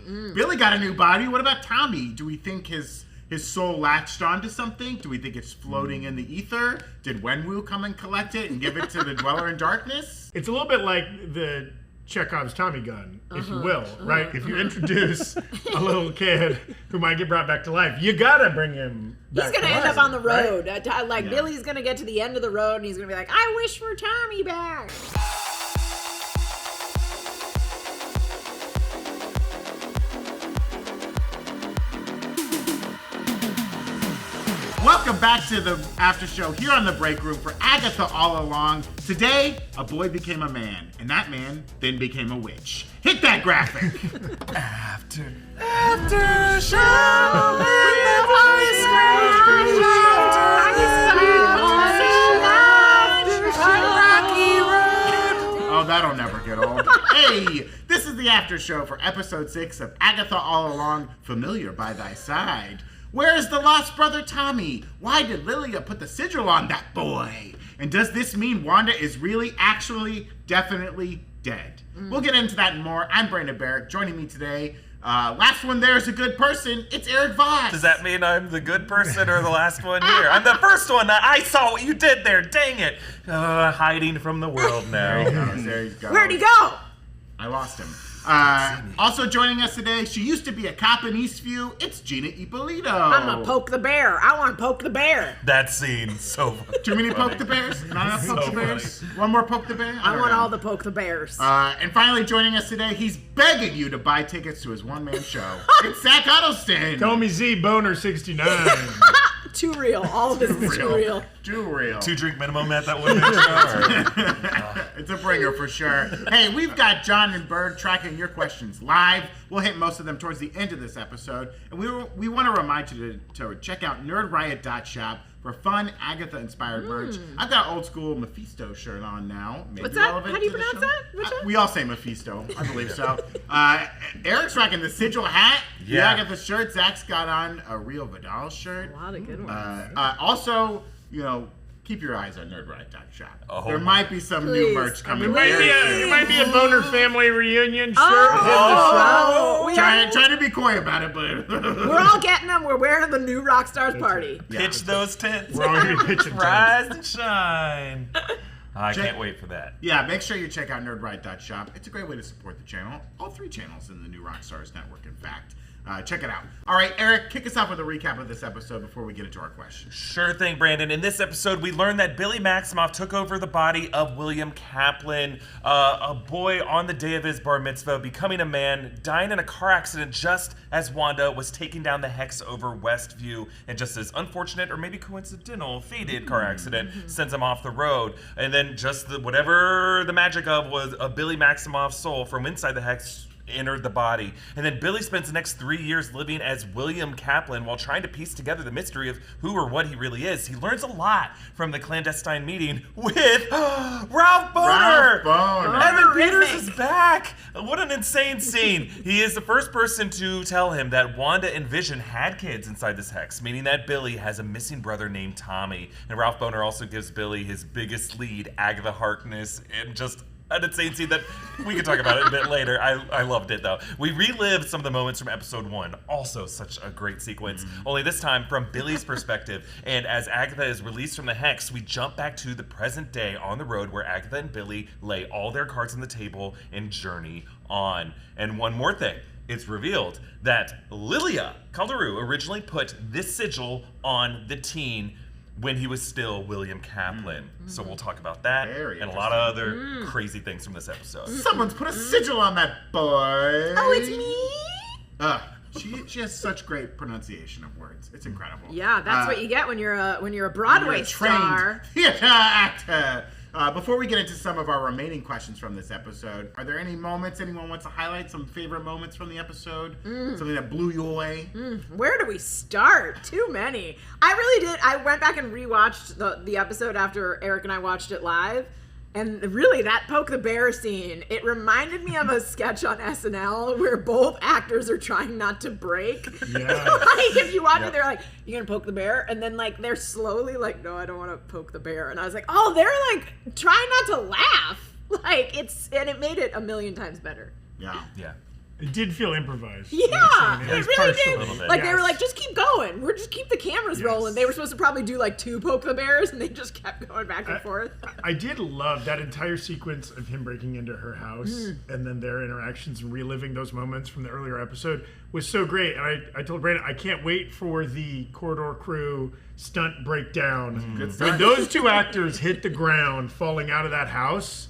Billy got a new body. What about Tommy? Do we think his soul latched onto something? Do we think it's floating in the ether? Did Wenwu come and collect it and give it to the Dweller in Darkness? It's a little bit like the Chekhov's Tommy gun, if you will, right? If you introduce a little kid who might get brought back to life, you gotta bring him back. He's gonna end up on the road. Right? Billy's gonna get to the end of the road and he's gonna be like, I wish for Tommy back. Welcome back to the after show here on the Breakroom for Agatha All Along. Today, a boy became a man, and that man then became a witch. Hit that graphic. After show, oh, that'll never get old. Hey, this is the after show for episode 6 of Agatha All Along, Familiar by Thy Side. Where is the lost brother Tommy? Why did Lilia put the sigil on that boy? And does this mean Wanda is really, actually, definitely dead? We'll get into that and more. I'm Brandon Barrick. Joining me today, last one there is a good person. It's Erik Voss. Does that mean I'm the good person or the last one here? I'm the first one. I saw what you did there. Dang it. Hiding from the world now. There you go. Where'd he go? I lost him. Also joining us today, she used to be a cop in Eastview. It's Gina Ippolito. I'm gonna poke the bear. I want to poke the bear. That scene, so funny. Too many poke the bears? Not enough poke the bears? One more poke the bear? I want all the poke the bears. And finally joining us today, he's begging you to buy tickets to his one-man show. It's Zach Huddleston. Tommy Z, Boner 69. Too real. All of this is too real. Too real. 2-drink minimum at that one-man show. It's a bringer for sure. Hey, we've got John and Bird tracking your questions live. We'll hit most of them towards the end of this episode. And we want to remind you to check out nerdriot.shop for fun Agatha-inspired merch. I've got an old school Mephisto shirt on now. What's that? How do you pronounce that? Which one? We all say Mephisto. I believe so. Eric's rocking the Sigil hat. Yeah. The Agatha shirt. Zach's got on a Real Vidal shirt. A lot of good ones. Also, keep your eyes on nerdriot.shop. There my. might be some new merch coming. It might be a Boner family reunion shirt. Trying to be coy about it, but We're all getting them. We're wearing the new Rockstars party. Pitch those tents. We're all gonna be pitching Rise and shine. I can't wait for that. Yeah, make sure you check out nerdriot.shop. It's a great way to support the channel. All 3 channels in the new Rockstars network, in fact. Check it out. All right, Eric, kick us off with a recap of this episode before we get into our questions. Sure thing, Brandon. In this episode, we learned that Billy Maximoff took over the body of William Kaplan, a boy on the day of his bar mitzvah, becoming a man, dying in a car accident just as Wanda was taking down the hex over Westview, and just as unfortunate or maybe coincidental, fated car accident sends him off the road. And then just whatever the magic of was a Billy Maximoff's soul from inside the hex entered the body. And then Billy spends the next 3 years living as William Kaplan while trying to piece together the mystery of who or what he really is. He learns a lot from the clandestine meeting with Ralph Bohner. Evan Peters is back. What an insane scene. He is the first person to tell him that Wanda and Vision had kids inside this hex, meaning that Billy has a missing brother named Tommy. And Ralph Bohner also gives Billy his biggest lead, Agatha Harkness, and just an insane scene that we can talk about it a bit later. I loved it, though. We relived some of the moments from episode 1. Also such a great sequence, only this time from Billy's perspective. And as Agatha is released from the hex, we jump back to the present day on the road where Agatha and Billy lay all their cards on the table and journey on. And one more thing. It's revealed that Lilia Calderu originally put this sigil on the teen when he was still William Kaplan. So we'll talk about that and a lot of other crazy things from this episode. Someone's put a sigil on that boy. Oh, it's me? She has such great pronunciation of words. It's incredible. Yeah, that's what you get when you're a Broadway star. Theater actor. Before we get into some of our remaining questions from this episode, are there any moments anyone wants to highlight? Some favorite moments from the episode? Something that blew you away? Where do we start? Too many. I really did. I went back and rewatched the episode after Eric and I watched it live. And really, that poke the bear scene, it reminded me of a sketch on SNL where both actors are trying not to break. Yeah. Like, if you watch it, they're like, you gonna poke the bear? And then, like, they're slowly like, no, I don't want to poke the bear. And I was like, oh, they're, like, trying not to laugh. Like, and it made it a million times better. Yeah. Yeah. It did feel improvised. Yeah, It it was really partial. did. A little bit. Like, they were like, just keep going. We're just keep the cameras Yes. rolling. They were supposed to probably do like 2 poke the bears, and they just kept going back and forth. I did love that entire sequence of him breaking into her house and then their interactions and reliving those moments from the earlier episode was so great. And I told Brandon, I can't wait for the Corridor Crew stunt breakdown. Good When stuff. those 2 actors hit the ground falling out of that house,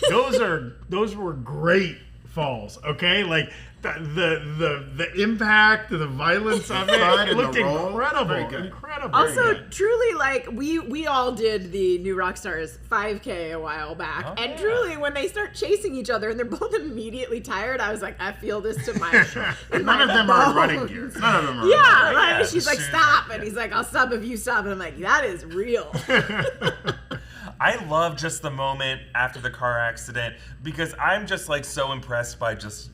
those were great falls, okay? Like the impact, the violence of it, Fun it and looked the roll. incredible. Very good. Incredible. Also, good. truly, like, we all did the new Rockstars 5K a while back. Oh, and yeah. truly, when they start chasing each other and they're both immediately tired, I was like, I feel this to my None of them are in running gear. None of them are. Yeah, in like, Yeah, she's like, sure. stop. And he's like, I'll stop if you stop. And I'm like, that is real. I love just the moment after the car accident because I'm just like so impressed by just,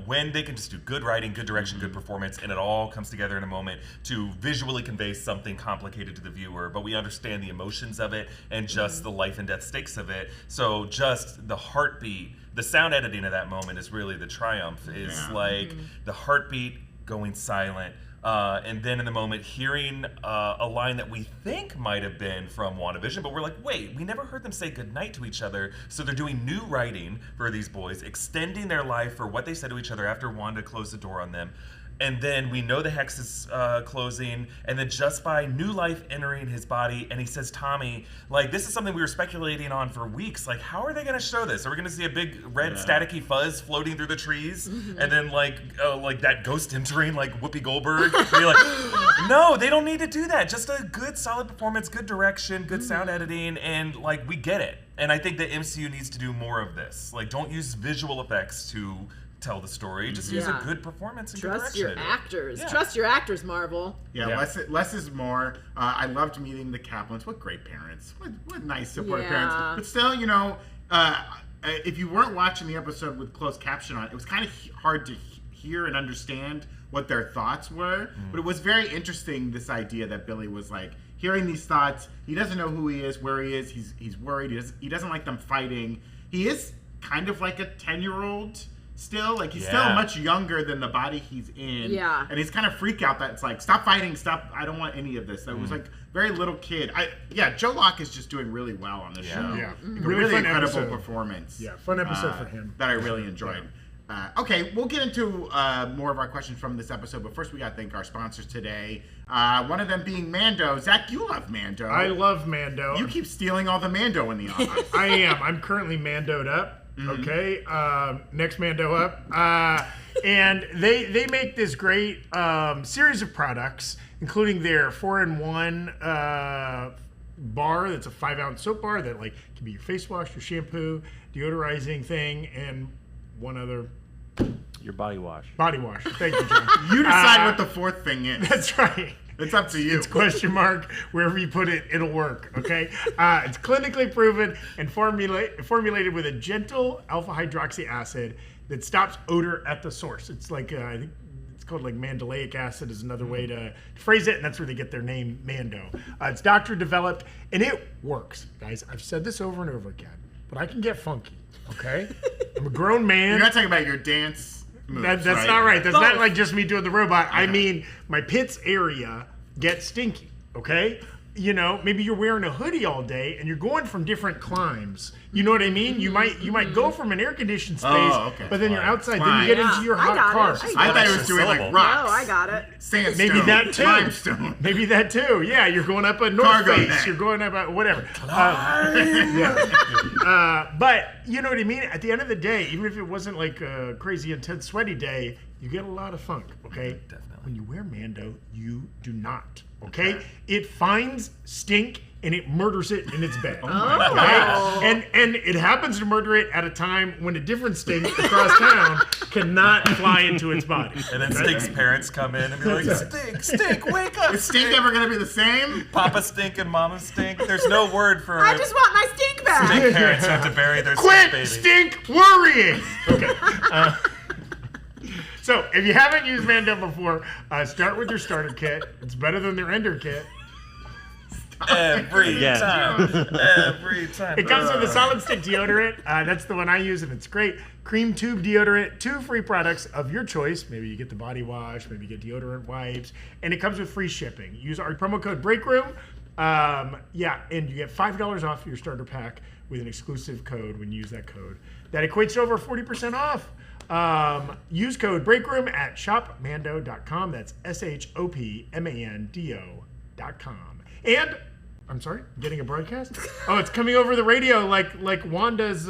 when they can just do good writing, good direction, good performance, and it all comes together in a moment to visually convey something complicated to the viewer, but we understand the emotions of it and just the life and death stakes of it. So just the heartbeat, the sound editing of that moment is really the triumph. It's like the heartbeat going silent. And then in the moment, hearing a line that we think might have been from WandaVision, but we're like, wait, we never heard them say goodnight to each other. So they're doing new writing for these boys, extending their life for what they said to each other after Wanda closed the door on them. And then we know the hex is closing, and then just by new life entering his body, and he says, Tommy, like, this is something we were speculating on for weeks. Like, how are they going to show this? Are we going to see a big red staticky fuzz floating through the trees? And then, like that ghost entering, like Whoopi Goldberg? And you're like, no, they don't need to do that. Just a good, solid performance, good direction, good sound editing, and, like, we get it. And I think the MCU needs to do more of this. Like, don't use visual effects to tell the story. Just use a Yeah. good performance and Trust good your direction. actors. Yeah. Trust your actors, Marvel. Yeah, Yeah. less is more. I loved meeting the Kaplans. What great parents. What nice supportive Yeah. parents. But still, if you weren't watching the episode with closed caption on, it was kind of hard to hear and understand what their thoughts were. But it was very interesting, this idea that Billy was like hearing these thoughts. He doesn't know who he is, where he is. He's worried. He doesn't like them fighting. He is kind of like a 10-year-old. Still, like, he's still much younger than the body he's in. Yeah. And he's kind of freak out that it's like, stop fighting, stop, I don't want any of this. That was like very little kid. Joe Locke is just doing really well on this show. Yeah. Like, a Really really fun incredible episode. performance. Yeah, fun episode for him. That I really enjoyed. Okay, we'll get into more of our questions from this episode, but first we got to thank our sponsors today. One of them being Mando. Zach, you love Mando. I love Mando. You keep stealing all the Mando in the office. I am. I'm currently Mandoed up. Okay, next Mando up, and they make this great series of products, including their 4-in-1 bar. That's a 5-ounce soap bar that like can be your face wash, your shampoo, deodorizing thing, and one other Your body wash. body wash. Thank you, John. You decide what the fourth thing is. That's right. It's up to you. It's question mark. Wherever you put it, it'll work. Okay. It's clinically proven and formulated with a gentle alpha hydroxy acid that stops odor at the source. It's like I think it's called like mandelic acid is another way to phrase it, and that's where they get their name Mando. It's doctor developed, and it works, guys. I've said this over and over again, but I can get funky. Okay. I'm a grown man. You're not talking about your dance moves, That's not right. That's Both. not like just me doing the robot. I mean, my pits area gets stinky, okay? Maybe you're wearing a hoodie all day and you're going from different climes. You know what I mean? You might go from an air-conditioned space, okay. but then you're outside. Fine. Then you get Yeah, into your I hot got car. it. I thought he was doing like Syllable. rocks. No, I got it. Sandstone. Maybe that too. Limestone. Maybe that too. Yeah, you're going up a North Cargo Face. neck. You're going up a whatever. But you know what I mean? At the end of the day, even if it wasn't like a crazy, intense, sweaty day, you get a lot of funk, okay? Definitely. When you wear Mando, you do not, okay? It finds stink and it murders it in its bed. Oh. Okay? And it happens to murder it at a time when a different stink across town cannot fly into its body. And then Stink's parents come in and be like, Stink, wake up. Is Stink ever going to be the same? Papa Stink and Mama Stink. There's no word for I just want my stink back. Stink parents have to bury their Quit stink baby. stink worrying. Okay. So if you haven't used Mando before, start with your starter kit. It's better than their ender kit. time. Every Yeah. time. Every time. It comes with a solid stick deodorant. That's the one I use, and it's great. Cream tube deodorant, 2 free products of your choice. Maybe you get the body wash, maybe you get deodorant wipes, and it comes with free shipping. Use our promo code Breakroom. And you get $5 off your starter pack with an exclusive code when you use that code. That equates to over 40% off. Use code Breakroom at shopmando.com. That's shopmando.com. And I'm sorry, getting a broadcast? Oh, it's coming over the radio like Wanda's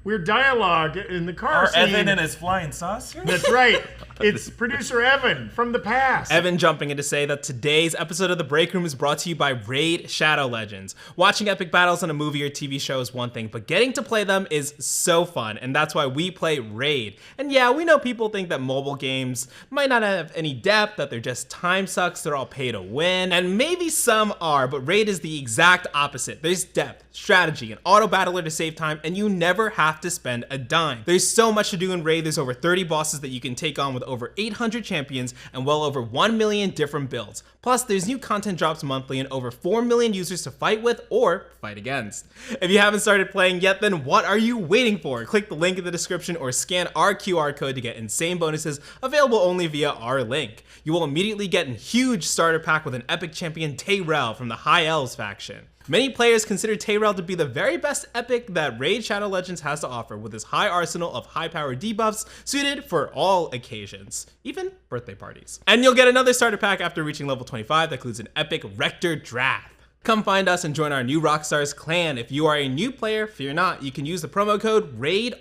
weird dialogue in the car Our scene. Evan and his flying saucer? That's right. It's producer Evan from the past. Evan jumping in to say that today's episode of The Breakroom is brought to you by Raid Shadow Legends. Watching epic battles on a movie or TV show is one thing, but getting to play them is so fun, and that's why we play Raid. And yeah, we know people think that mobile games might not have any depth, that they're just time sucks, they're all pay to win, and maybe some are, but Raid is the exact opposite. There's depth, strategy, an auto battler to save time, and you never have to spend a dime. There's so much to do in Raid. There's over 30 bosses that you can take on with over 800 champions and well over 1 million different builds. Plus, there's new content drops monthly and over 4 million users to fight with or fight against. If you haven't started playing yet, then what are you waiting for? Click the link in the description or scan our QR code to get insane bonuses available only via our link. You will immediately get a huge starter pack with an epic champion, Tayrel from the High Elves faction. Many players consider Tayrel to be the very best epic that Raid Shadow Legends has to offer, with his high arsenal of high-powered debuffs suited for all occasions, even birthday parties. And you'll get another starter pack after reaching level 25 that includes an epic Rector Drath. Come find us and join our new Rockstars clan. If you are a new player, fear not. You can use the promo code RAID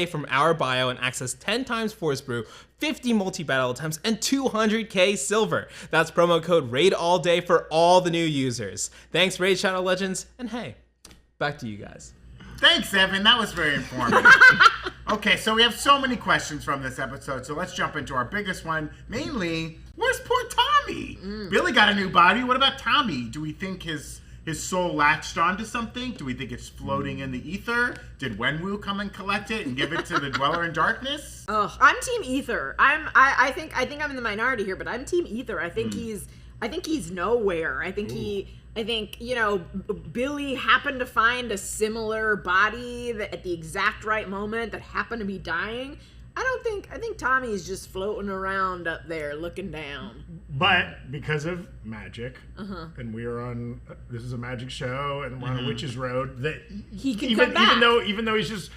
from our bio and access 10 times Force Brew, 50 multi-battle attempts, and 200k silver. That's promo code RAID for all the new users. Thanks, Raid Shadow Legends, and hey, back to you guys. Thanks, Evan. That was very informative. Okay, so we have so many questions from this episode, so let's jump into our biggest one. Mainly, where's poor Tommy? Billy got a new body. What about Tommy? Do we think his soul latched onto something? Do we think it's floating in the ether? Did Wenwu come and collect it and give it to the Dweller in Darkness? Oh, I'm Team Ether. I think I'm in the minority here, but I'm Team Ether. I think he's nowhere. I think Billy happened to find a similar body at the exact right moment that happened to be dying. I think Tommy's just floating around up there looking down. But because of magic, and we are on, this is a magic show, and we're on a witch's road, that He can come back. Even though he's just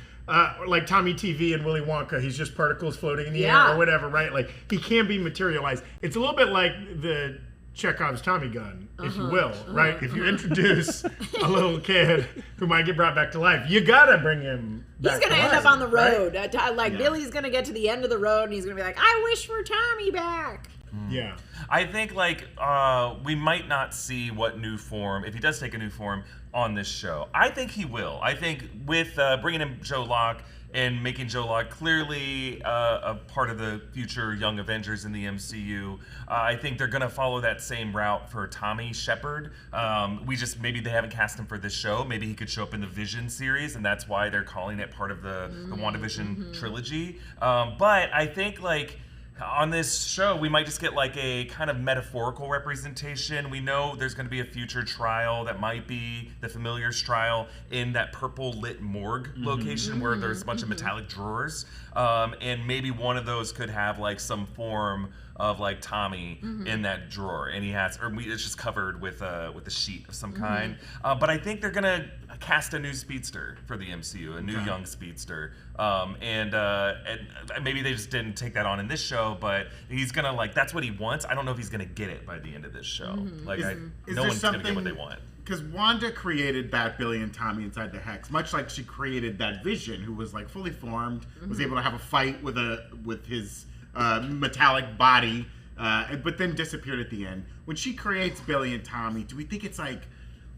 like Tommy TV and Willy Wonka, he's just particles floating in the air or whatever, right? Like, he can be materialized. It's a little bit like the Chekhov's Tommy gun, if you will, right? If you introduce a little kid who might get brought back to life, you gotta bring him back. He's gonna to end life, up on the road. right? Billy's gonna get to the end of the road and he's gonna be like, I wish for Tommy back. Yeah. I think we might not see what new form, if he does take a new form on this show. I think he will. I think with bringing in Joe Locke and making Joe Locke clearly a part of the future Young Avengers in the MCU, I think they're gonna follow that same route for Tommy Shepard. Maybe they haven't cast him for this show. Maybe he could show up in the Vision series, and that's why they're calling it part of the WandaVision trilogy. But I think on this show, we might just get a kind of metaphorical representation. We know there's going to be a future trial that might be the Familiar's trial in that purple lit morgue location where there's a bunch of metallic drawers. And maybe one of those could have some form of Tommy in that drawer, and it's just covered with a sheet of some kind. But I think they're gonna cast a new speedster for the MCU, a new young speedster, and maybe they just didn't take that on in this show, but he's gonna that's what he wants. I don't know if he's gonna get it by the end of this show. No one's gonna get what they want. Because Wanda created that Billy and Tommy inside the Hex, much like she created that Vision, who was fully formed, was able to have a fight with his metallic body, but then disappeared at the end. When she creates Billy and Tommy, do we think it's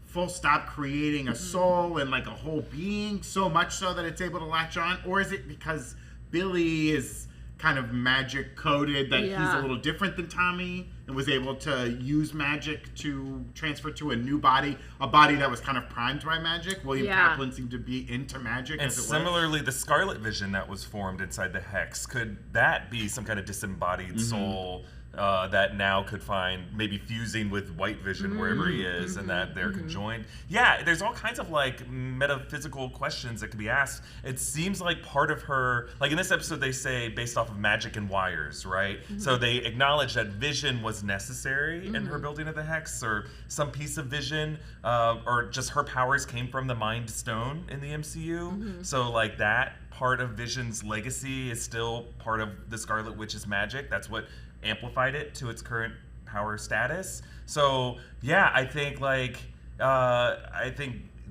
full stop creating a soul and a whole being, so much so that it's able to latch on? Or is it because Billy is kind of magic coded that he's a little different than Tommy and was able to use magic to transfer to a new body, a body that was kind of primed by magic? William Kaplan seemed to be into magic. And similarly, the Scarlet Vision that was formed inside the Hex, could that be some kind of disembodied soul that now could find maybe fusing with White Vision wherever he is, and that they're conjoined. Yeah, there's all kinds of like metaphysical questions that could be asked. It seems like part of her, like in this episode, they say based off of magic and wires, right? So they acknowledge that vision was necessary in her building of the hex, or some piece of vision, or just her powers came from the Mind Stone in the MCU. So like that part of Vision's legacy is still part of the Scarlet Witch's magic. That's what amplified it to its current power status. So yeah, I think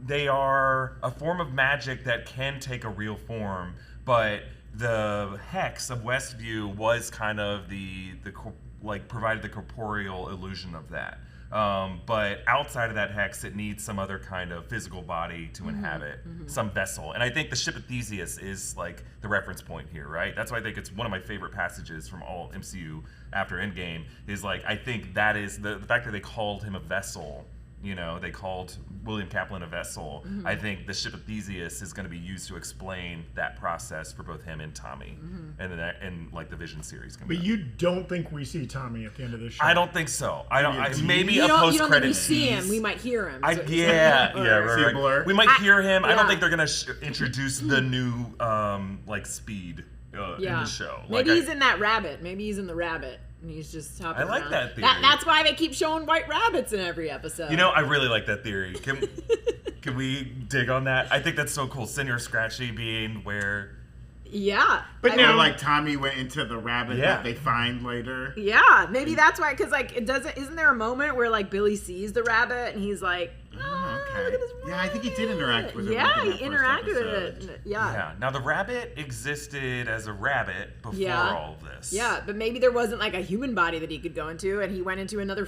they are a form of magic that can take a real form, but the hex of Westview was kind of the provided the corporeal illusion of that. But outside of that hex, it needs some other kind of physical body to inhabit, some vessel. And I think the ship of Theseus is like the reference point here, right? That's why I think it's one of my favorite passages from all MCU after Endgame, is like, I think that is the fact that they called him a vessel. You know, they called William Kaplan a vessel. I think the ship of Theseus is going to be used to explain that process for both him and Tommy, and then and like the Vision series. But you don't think we see Tommy at the end of the show? I don't think so. I don't. Maybe You a don't post think credit we see him. We might hear him. right. We might hear him. I don't think they're gonna introduce the new like speed in the show. Maybe he's in that rabbit. Maybe he's in the rabbit. And he's just hopping I like around. that theory. That's why they keep showing white rabbits in every episode. You know, I really like that theory. Can we dig on that? I think that's so cool. Senior Scratchy being where... Yeah. But now, like Tommy went into the rabbit that they find later. Yeah, maybe that's why, because like isn't there a moment where like Billy sees the rabbit and he's like, look at this rabbit. Yeah, I think he did interact with it. Yeah, he interacted with it. Yeah. Now the rabbit existed as a rabbit before all of this. Yeah, but maybe there wasn't like a human body that he could go into, and he went into another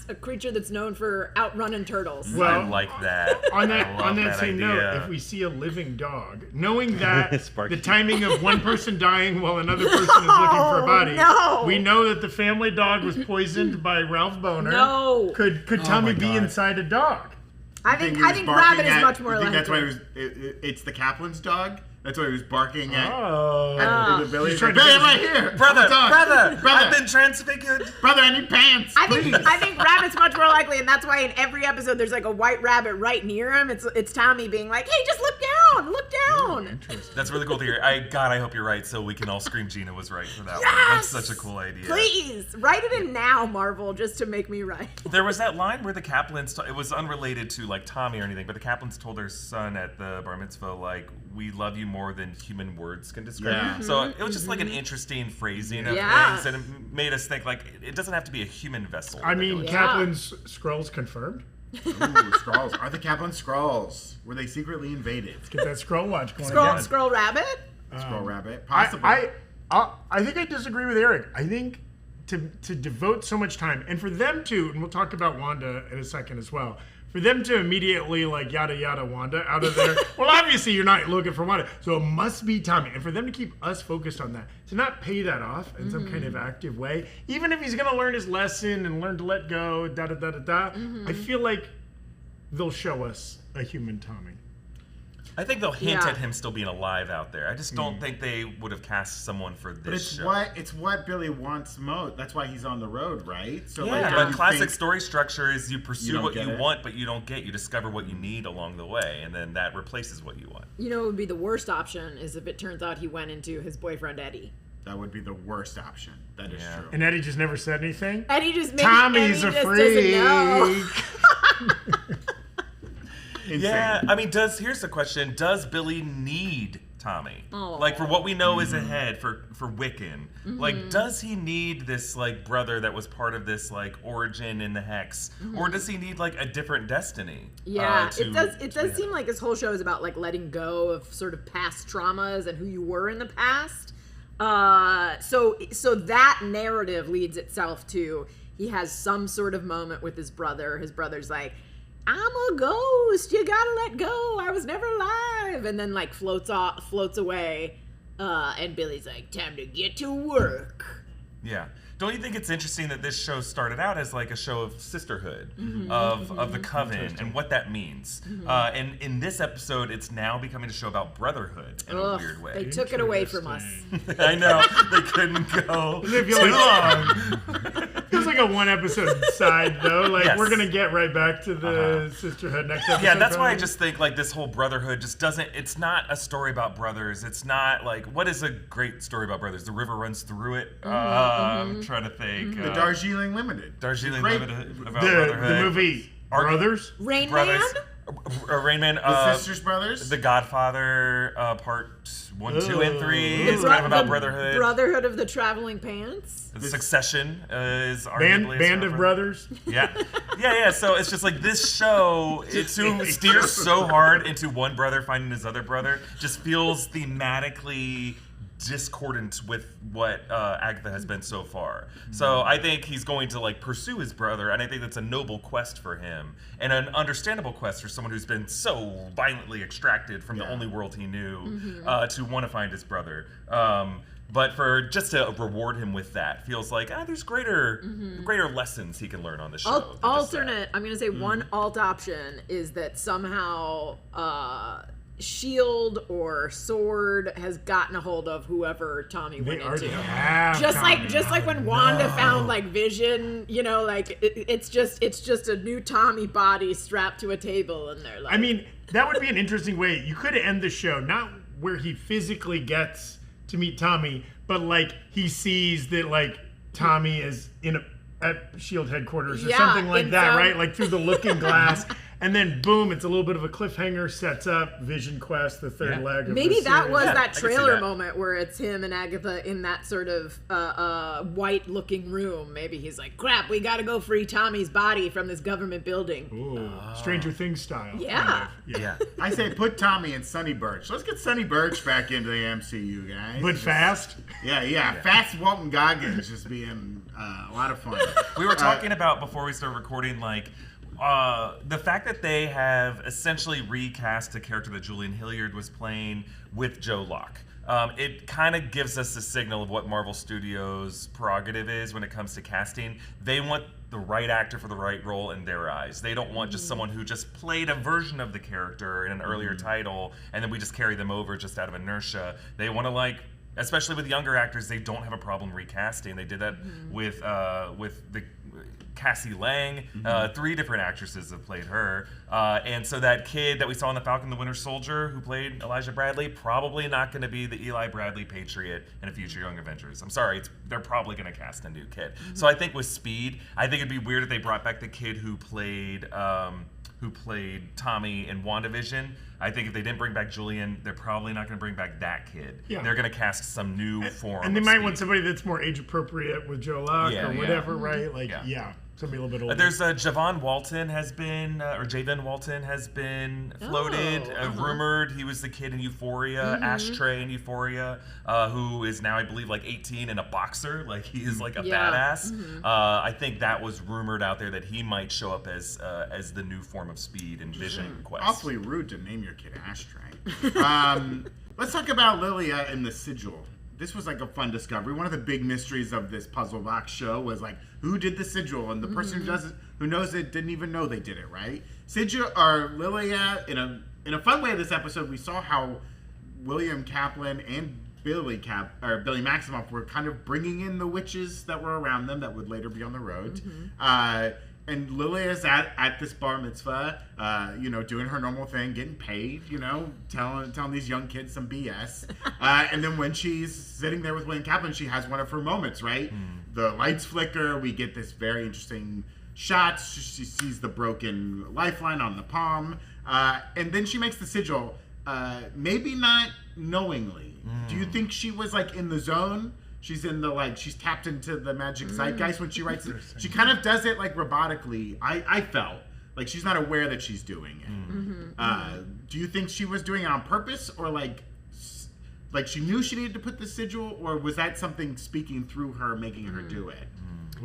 a creature that's known for outrunning turtles. well, I like that. on I love that same idea. note, if we see a living dog, knowing that the timing of one person dying while another person is looking for a body, we know that the family dog was poisoned by Ralph Bohner. No. Could Tommy be inside a dog? I think rabbit is much more likely. That's why it's the Kaplan's dog? That's why he was barking at Billy. He's trying Billy, to I'm right here. Brother, Brother, I've been transfigured. Brother, I need pants. I think rabbit's much more likely, and that's why in every episode there's like a white rabbit right near him. It's Tommy being like, "Hey, just look down." Interesting. That's really cool to hear. I hope you're right, so we can all scream Gina was right for that one. That's such a cool idea. Please write it in now, Marvel, just to make me right. There was that line where the Kaplans, it was unrelated to like Tommy or anything, but the Kaplans told their son at the bar mitzvah, like, "We love you more than human words can describe." Yeah. So it was just like an interesting phrasing of things, and it made us think like it doesn't have to be a human vessel. I mean, Kaplan's scrolls confirmed. Ooh, Skrulls. Are the Kaplan Skrulls? Were they secretly invaded? Let's get that scroll watch going again. Scroll rabbit. Skrull rabbit? Possibly. I think I disagree with Eric. I think to devote so much time, and for them to, and we'll talk about Wanda in a second as well, for them to immediately like yada yada Wanda out of there, well, obviously you're not looking for Wanda, so it must be Tommy. And for them to keep us focused on that, to not pay that off in some kind of active way, even if he's gonna learn his lesson and learn to let go, I feel like they'll show us a human Tommy. I think they'll hint at him still being alive out there. I just don't think they would have cast someone for this But it's what Billy wants most. That's why he's on the road, right? So but classic story structure is you pursue what you it. want, but you don't get. You discover what you need along the way, and then that replaces what you want. You know, what would be the worst option is if it turns out he went into his boyfriend Eddie. That would be the worst option. That is true. And Eddie just never said anything? Eddie just Tommy's a freak. Insane. Yeah, I mean, here's the question: does Billy need Tommy? Like, for what we know is ahead for Wiccan, like, does he need this like brother that was part of this like origin in the hex, or does he need like a different destiny? Yeah, it does seem like this whole show is about like letting go of sort of past traumas and who you were in the past. So that narrative leads itself to he has some sort of moment with his brother. His brother's like, "I'm a ghost. You gotta let go. I was never alive." And then like floats away. And Billy's like, "Time to get to work." Yeah. Don't you think it's interesting that this show started out as like a show of sisterhood, of the coven, and what that means? And in this episode, it's now becoming a show about brotherhood in a weird way. They took it away from us. I know. They couldn't go too long. Feels like a one-episode side, though. Like, Yes. we're going to get right back to the sisterhood next episode. Yeah, that's why I probably. just think like this whole brotherhood just doesn't. It's not a story about brothers. It's not like what is a great story about brothers? The river runs through it. I'm trying to think. The Darjeeling Limited. Darjeeling Great. Limited about the brotherhood. movie Ar- Brothers. Rain Brothers. Man? Rain Man. The Sisters Brothers. The Godfather, part 1, 2, and 3 The is bro- kind of about the brotherhood. Brotherhood of the Traveling Pants. Succession is arguably Band of Brothers. Yeah. So it's just like this show, it steers so hard into one brother finding his other brother, just feels thematically discordant with what Agatha has been so far. So I think he's going to like pursue his brother, and I think that's a noble quest for him and an understandable quest for someone who's been so violently extracted from the only world he knew to want to find his brother. But for just to reward him with that feels like there's greater lessons he can learn on the show. than just that. Alternate, I'm going to say one alt option is that somehow shield or sword has gotten a hold of whoever Tommy They went already into. have Just like when Wanda found like Vision, you know, like it's just a new Tommy body strapped to a table, and they're like, I mean, that would be an interesting way. You could end the show not where he physically gets to meet Tommy, but like he sees that like Tommy is at Shield headquarters or something like that, right? Like through the looking glass. And then boom, it's a little bit of a cliffhanger, sets up Vision Quest, the third leg of maybe the that series. was Yeah, I that can see trailer that. moment where it's him and Agatha in that sort of white-looking room. Maybe he's like, "Crap, we got to go free Tommy's body from this government building." Ooh, Stranger Things style. Yeah. Yeah. I say put Tommy and Sonny Birch. Let's get Sonny Birch back into the MCU, guys. But fast. Yeah. Fast Walton Goggins just being a lot of fun. We were talking about before we started recording, like, the fact that they have essentially recast a character that Julian Hilliard was playing with Joe Locke. It kind of gives us a signal of what Marvel Studios' prerogative is when it comes to casting. They want the right actor for the right role in their eyes. They don't want just someone who just played a version of the character in an earlier title, and then we just carry them over just out of inertia. They want to, like, especially with younger actors, they don't have a problem recasting. They did that with the Cassie Lang. 3 different actresses have played her. And so that kid that we saw in The Falcon and the Winter Soldier who played Elijah Bradley, probably not going to be the Eli Bradley Patriot in a future Young Avengers. I'm sorry, they're probably going to cast a new kid. So I think with Speed, I think it'd be weird if they brought back the kid who played Tommy in WandaVision. I think if they didn't bring back Julian, they're probably not going to bring back that kid. Yeah. They're going to cast some new form. And they of might Speed. want somebody that's more age appropriate with Joe Locke Yeah, or yeah. whatever, right? Like, Yeah. somebody a little bit older. There's Javon Walton has been, or Javon Walton has been floated, rumored. He was the kid in Euphoria, Ashtray in Euphoria, who is now, I believe, like 18 and a boxer. Like, he is like a badass. I think that was rumored out there that he might show up as the new form of Speed and Vision Quest. Awfully rude to name your kid Ashtray. Let's talk about Lilia and the Sigil. This was like a fun discovery. One of the big mysteries of this puzzle box show was like, who did the sigil? And the person who knows it didn't even know they did it, right? Sigil or Lilia, in a fun way of this episode, we saw how William Kaplan and Billy Maximoff were kind of bringing in the witches that were around them that would later be on the road. And Lilia's at this bar mitzvah, doing her normal thing, getting paid, telling these young kids some BS. And then when she's sitting there with William Kaplan, she has one of her moments, right? The lights flicker. We get this very interesting shot. She sees the broken lifeline on the palm. And then she makes the sigil, maybe not knowingly. Do you think she was like in the zone? She's in the she's tapped into the magic zeitgeist when she writes it. She kind of does it like robotically. I felt like she's not aware that she's doing it. Do you think she was doing it on purpose, or like she knew she needed to put the sigil, or was that something speaking through her, making her do it?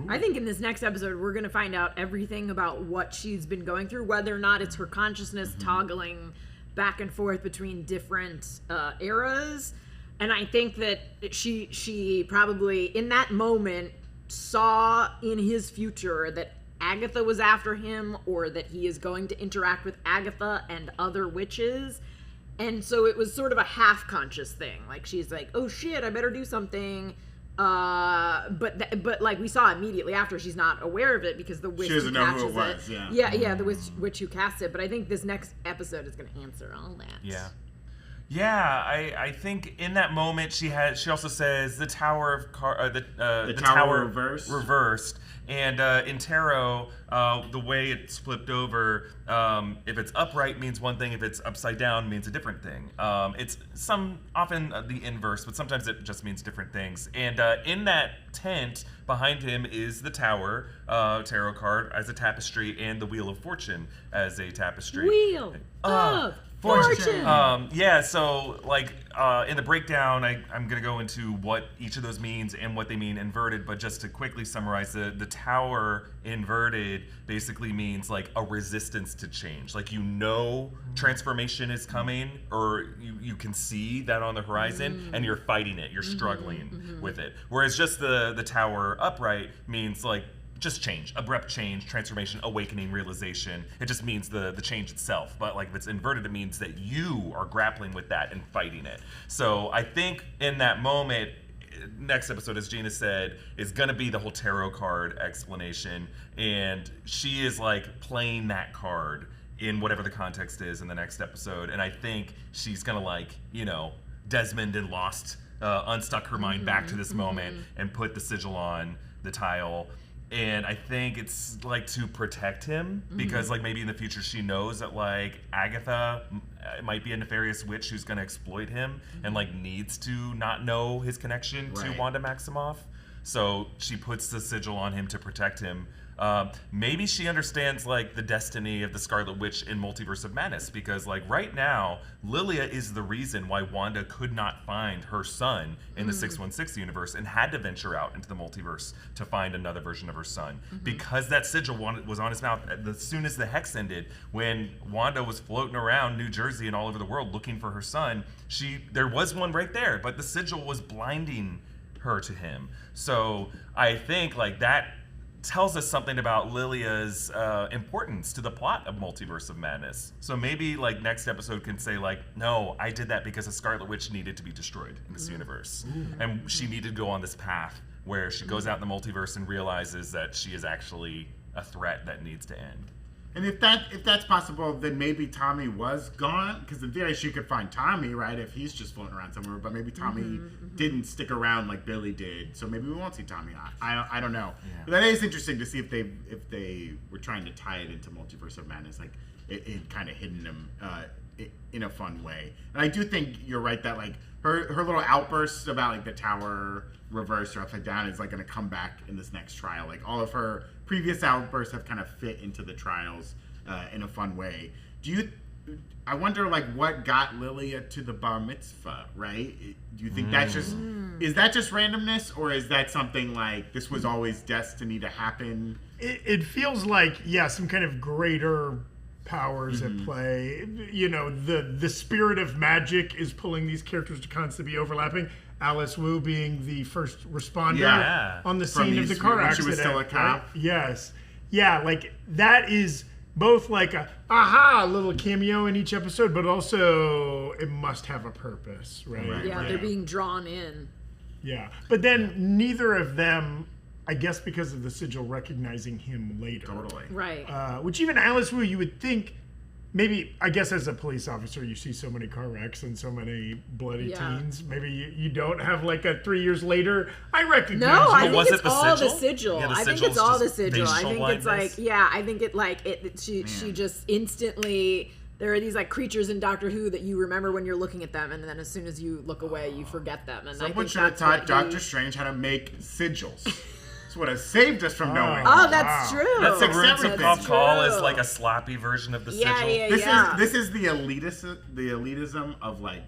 I think in this next episode, we're going to find out everything about what she's been going through, whether or not it's her consciousness toggling back and forth between different eras. And I think that she probably, in that moment, saw in his future that Agatha was after him, or that he is going to interact with Agatha and other witches. And so it was sort of a half-conscious thing. Like, she's like, oh shit, I better do something. But like we saw immediately after, she's not aware of it because the witch She doesn't who know catches who it was, it. yeah. The witch who cast it. But I think this next episode is going to answer all that. Yeah, I think in that moment she also says the tower of the tower reversed, and in tarot the way it's flipped over, if it's upright means one thing, if it's upside down means a different thing. It's often the inverse, but sometimes it just means different things. And in that tent behind him is the tower tarot card as a tapestry, and the Wheel of Fortune as a tapestry. Wheel of Fortune. So like in the breakdown, I'm going to go into what each of those means and what they mean inverted, but just to quickly summarize, the tower inverted basically means like a resistance to change. Like, transformation is coming, or you can see that on the horizon, and you're fighting it, you're struggling with it. Whereas just the tower upright means like just change, abrupt change, transformation, awakening, realization. It just means the change itself. But like if it's inverted, it means that you are grappling with that and fighting it. So I think in that moment, next episode, as Gina said, is going to be the whole tarot card explanation. And she is like playing that card in whatever the context is in the next episode. And I think she's going to like, Desmond and Lost unstuck her mind back to this moment and put the sigil on the tile. And I think it's like to protect him, because like maybe in the future she knows that like Agatha might be a nefarious witch who's going to exploit him and like needs to not know his connection to Wanda Maximoff. So she puts the sigil on him to protect him. Maybe she understands like the destiny of the Scarlet Witch in Multiverse of Madness, because like right now Lilia is the reason why Wanda could not find her son in the 616 universe and had to venture out into the multiverse to find another version of her son, because that sigil was on his mouth. As soon as the hex ended, when Wanda was floating around New Jersey and all over the world looking for her son, there was one right there, but the sigil was blinding her to him. So I think like that tells us something about Lilia's importance to the plot of Multiverse of Madness. So maybe like next episode can say like, no, I did that because the Scarlet Witch needed to be destroyed in this universe. And she needed to go on this path where she goes out in the multiverse and realizes that she is actually a threat that needs to end. And if that's possible, then maybe Tommy was gone, because in theory she could find Tommy, right, if he's just floating around somewhere. But maybe Tommy didn't stick around like Billy did, so maybe we won't see Tommy. I don't know. Yeah. But that is interesting to see if they were trying to tie it into Multiverse of Madness, like it kind of hidden them in a fun way. And I do think you're right that like her little outbursts about like the tower reversed or upside down is like going to come back in this next trial. Like all of her previous outbursts have kind of fit into the trials in a fun way. I wonder like what got Lilia to the bar mitzvah, right? Do you think that's is that just randomness, or is that something like this was always destiny to happen? It feels like, some kind of greater powers at play. The spirit of magic is pulling these characters to constantly be overlapping. Alice Wu being the first responder on the scene of the car accident. She was still a cop. Right? Yes. Yeah, like that is both like a little cameo in each episode, but also it must have a purpose, right? Yeah, they're being drawn in. Yeah. But then neither of them, I guess because of the sigil recognizing him later. Totally. Right. Which even Alice Wu, you would think, maybe, I guess as a police officer, you see so many car wrecks and so many bloody teens. Maybe you don't have like a 3 years later, I recognize No, I you. think it's all the sigil. Yeah, I think it's all the sigil. visual I think blindness. it's like, I think she just instantly, there are these like creatures in Doctor Who that you remember when you're looking at them, and then as soon as you look away, you forget them. And Someone should have taught Doctor Strange how to make sigils. What has saved us from knowing. Oh, that's true. That's the Fixes Rune everything. call is like a sloppy version of the sigil. This is the elitism of like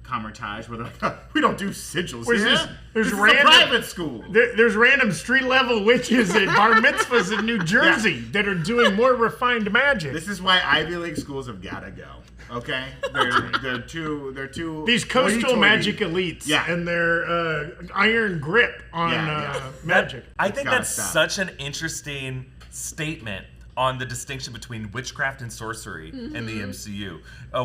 Commertage, where they're like, we don't do sigils Where's here. this- there's This is random- a private school. There's random street-level witches at bar mitzvahs in New Jersey that are doing more refined magic. This is why Ivy League schools have got to go. Okay, they're too These coastal hoity-toity. magic elites and their iron grip on magic. I think gotta that's stop. such an interesting statement on the distinction between witchcraft and sorcery in the MCU.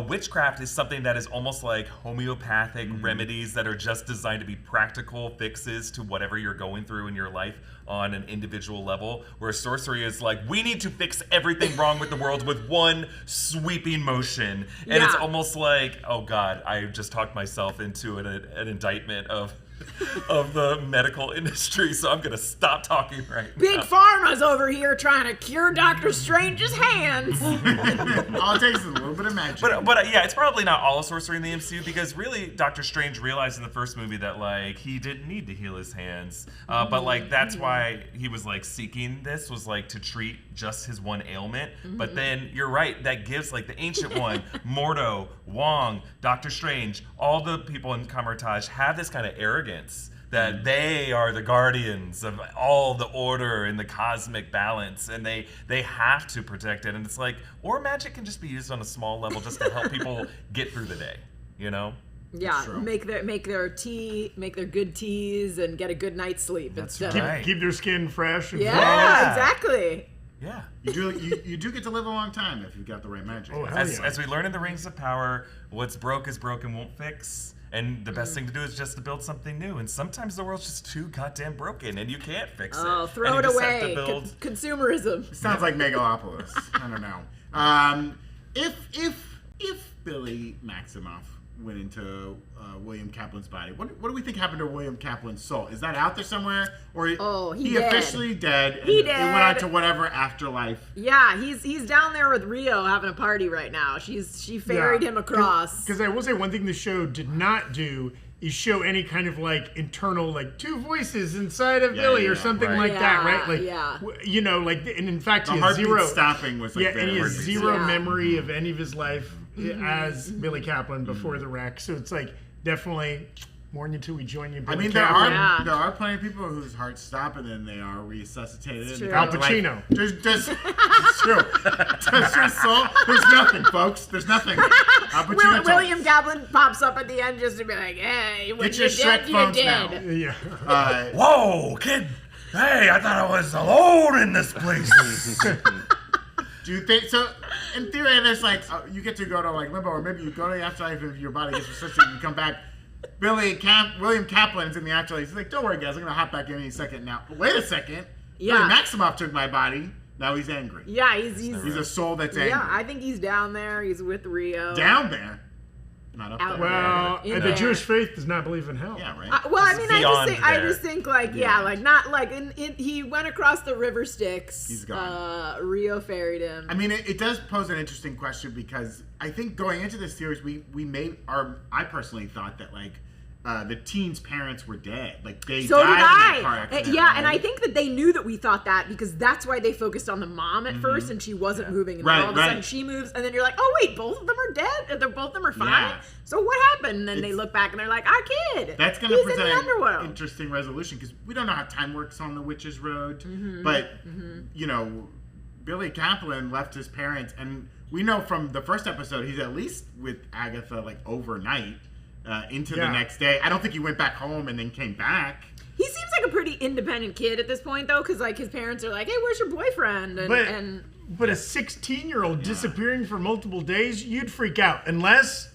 Witchcraft is something that is almost like homeopathic remedies that are just designed to be practical fixes to whatever you're going through in your life on an individual level, where sorcery is like, we need to fix everything wrong with the world with one sweeping motion. And it's almost like, oh God, I just talked myself into an indictment of the medical industry, so I'm gonna stop talking right Big now. Pharma's over here trying to cure Doctor Strange's hands. All it takes is a little bit of magic. But yeah, it's probably not all sorcery in the MCU, because really Doctor Strange realized in the first movie that like he didn't need to heal his hands, but like that's why he was like seeking this, was like to treat just his one ailment. But then you're right, that gives like the Ancient One, Mordo, Wong, Doctor Strange, all the people in Commertage have this kind of arrogance that they are the guardians of all the order and the cosmic balance, and they have to protect it. And it's like, or magic can just be used on a small level just to help people get through the day, you know? Yeah, true. make their tea, make their good teas, and get a good night's sleep instead. right. Keep their skin fresh and Yeah, Yeah. exactly. Yeah. You do get to live a long time if you've got the right magic. Oh, hell As, yeah. as we learn in the Rings of Power, what's broke is broke and won't fix. And the best thing to do is just to build something new. And sometimes the world's just too goddamn broken, and you can't fix it. Oh, throw And it you just have away. to build- Consumerism. Sounds like Megalopolis. I don't know. If Billy Maximoff went into William Kaplan's body, what do we think happened to William Kaplan's soul? Is that out there somewhere, or he he dead. officially dead? And He It went on dead. to whatever afterlife. Yeah, he's down there with Rio having a party right now. She ferried him across. Because I will say one thing the show did not do is show any kind of like internal like two voices inside of Billy or something right. like that, Yeah, right? Like yeah. you know, like and in fact The he has heartbeat zero stopping was like and he has heartbeat zero Yeah. memory of any of his life as Billy Kaplan before the wreck. So it's like definitely warn you till we join you, Billy I mean, there Kaplan. Yeah. are plenty of people whose hearts stop and then they are resuscitated. It's and true. come Al to life. Pacino. It's true. Does your soul? There's nothing, folks. There's nothing. Al Pacino told- William Kaplan pops up at the end just to be like, hey, when Get you're your dead, Shrek you're phones dead. now. Yeah. Whoa, kid! Hey, I thought I was alone in this place. Do you think so? In theory, there's like you get to go to like limbo, or maybe you go to the afterlife if your body gets resuscitated and you come back. William Kaplan's in the afterlife. He's like, "Don't worry, guys, I'm gonna hop back in any second now." But wait a second. Yeah. Billy Maximoff took my body. Now he's angry. Yeah, he's He's a soul that's angry. yeah, I think he's down there. He's with Rio. Down there, not up Out there. Well, In the there. Jewish faith does not believe in hell. Yeah, right. Well, I mean, Beyond I there. just think like, yeah, like not like he went across the river Styx. He's gone. Rio ferried him. I mean, it does pose an interesting question because I think going into this series, I personally thought that like the teen's parents were dead. Like they So died did in that car I. accident. Yeah, and I right? think that they knew that we thought that because that's why they focused on the mom at first and she wasn't moving. And then Right, all of a sudden right. she moves and then you're like, oh wait, both of them are dead? Both of them are fine? Yeah. So what happened? And then they look back and they're like, our kid. That's going to He's present in the an underworld. interesting resolution because we don't know how time works on the Witch's Road. Mm-hmm. But, you know, Billy Kaplan left his parents, and we know from the first episode he's at least with Agatha like overnight into the Yeah. next day. I don't think he went back home and then came back. He seems like a pretty independent kid at this point, though, because like his parents are like, "Hey, where's your boyfriend?" But a 16-year-old disappearing for multiple days, you'd freak out unless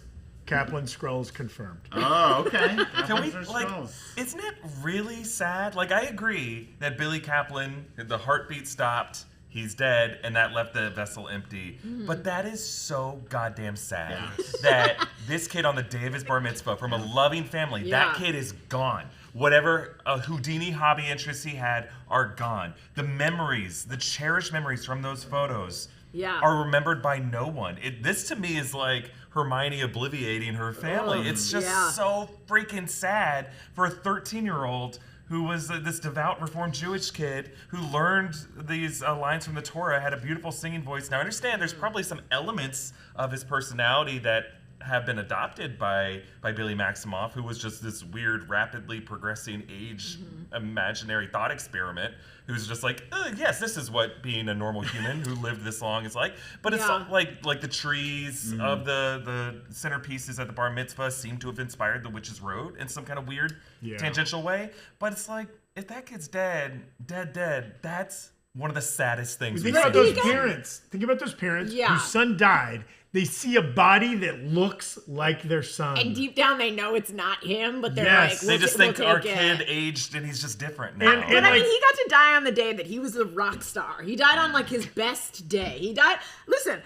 Kaplan scrolls confirmed. Oh, okay. Can we, Kaplan's like, scrolls. isn't it really sad? Like, I agree that Billy Kaplan, the heartbeat stopped, he's dead, and that left the vessel empty. But that is so goddamn sad that this kid on the day of his bar mitzvah, from a loving family, that kid is gone. Whatever Houdini hobby interests he had are gone. The memories, the cherished memories from those photos are remembered by no one. This to me is like Hermione obliviating her family. It's just so freaking sad for a 13-year-old who was this devout Reformed Jewish kid who learned these lines from the Torah, had a beautiful singing voice. Now, I understand there's probably some elements of his personality that have been adopted by Billy Maximoff, who was just this weird, rapidly progressing age imaginary thought experiment, who's just like, yes, this is what being a normal human who lived this long is like. But it's like the trees of the centerpieces at the bar mitzvah seem to have inspired the Witch's Road in some kind of weird tangential way. But it's like, if that kid's dead, that's one of the saddest things. Think about those parents. Think about those parents whose son died. They see a body that looks like their son. And deep down they know it's not him, but they're like, they just think our kid aged and he's just different now. But I mean, he got to die on the day that he was a rock star. He died on like his best day. He died. Listen,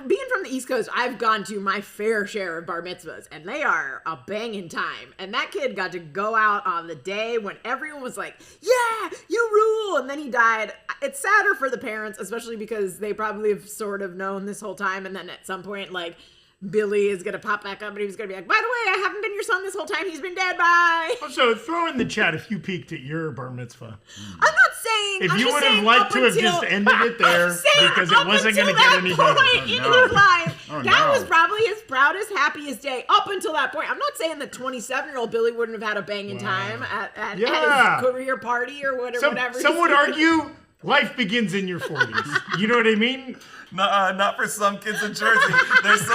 being from the East Coast, I've gone to my fair share of bar mitzvahs, and they are a banging time. And that kid got to go out on the day when everyone was like, yeah, you rule. And then he died. It's sadder for the parents, especially because they probably have sort of known this whole time. And then at some point, like, Billy is going to pop back up and he was going to be like, by the way, I haven't been your son this whole time. He's been dead. Bye. Also, throw in the chat if you peeked at your bar mitzvah. I'm not saying. If you would have liked to have just ended it there because it wasn't going to get any better. In his life, that was probably his proudest, happiest day up until that point. I'm not saying that 27-year-old Billy wouldn't have had a banging time at his career party or whatever. Some would argue life begins in your 40s. You know what I mean? Not for some kids in Jersey. There's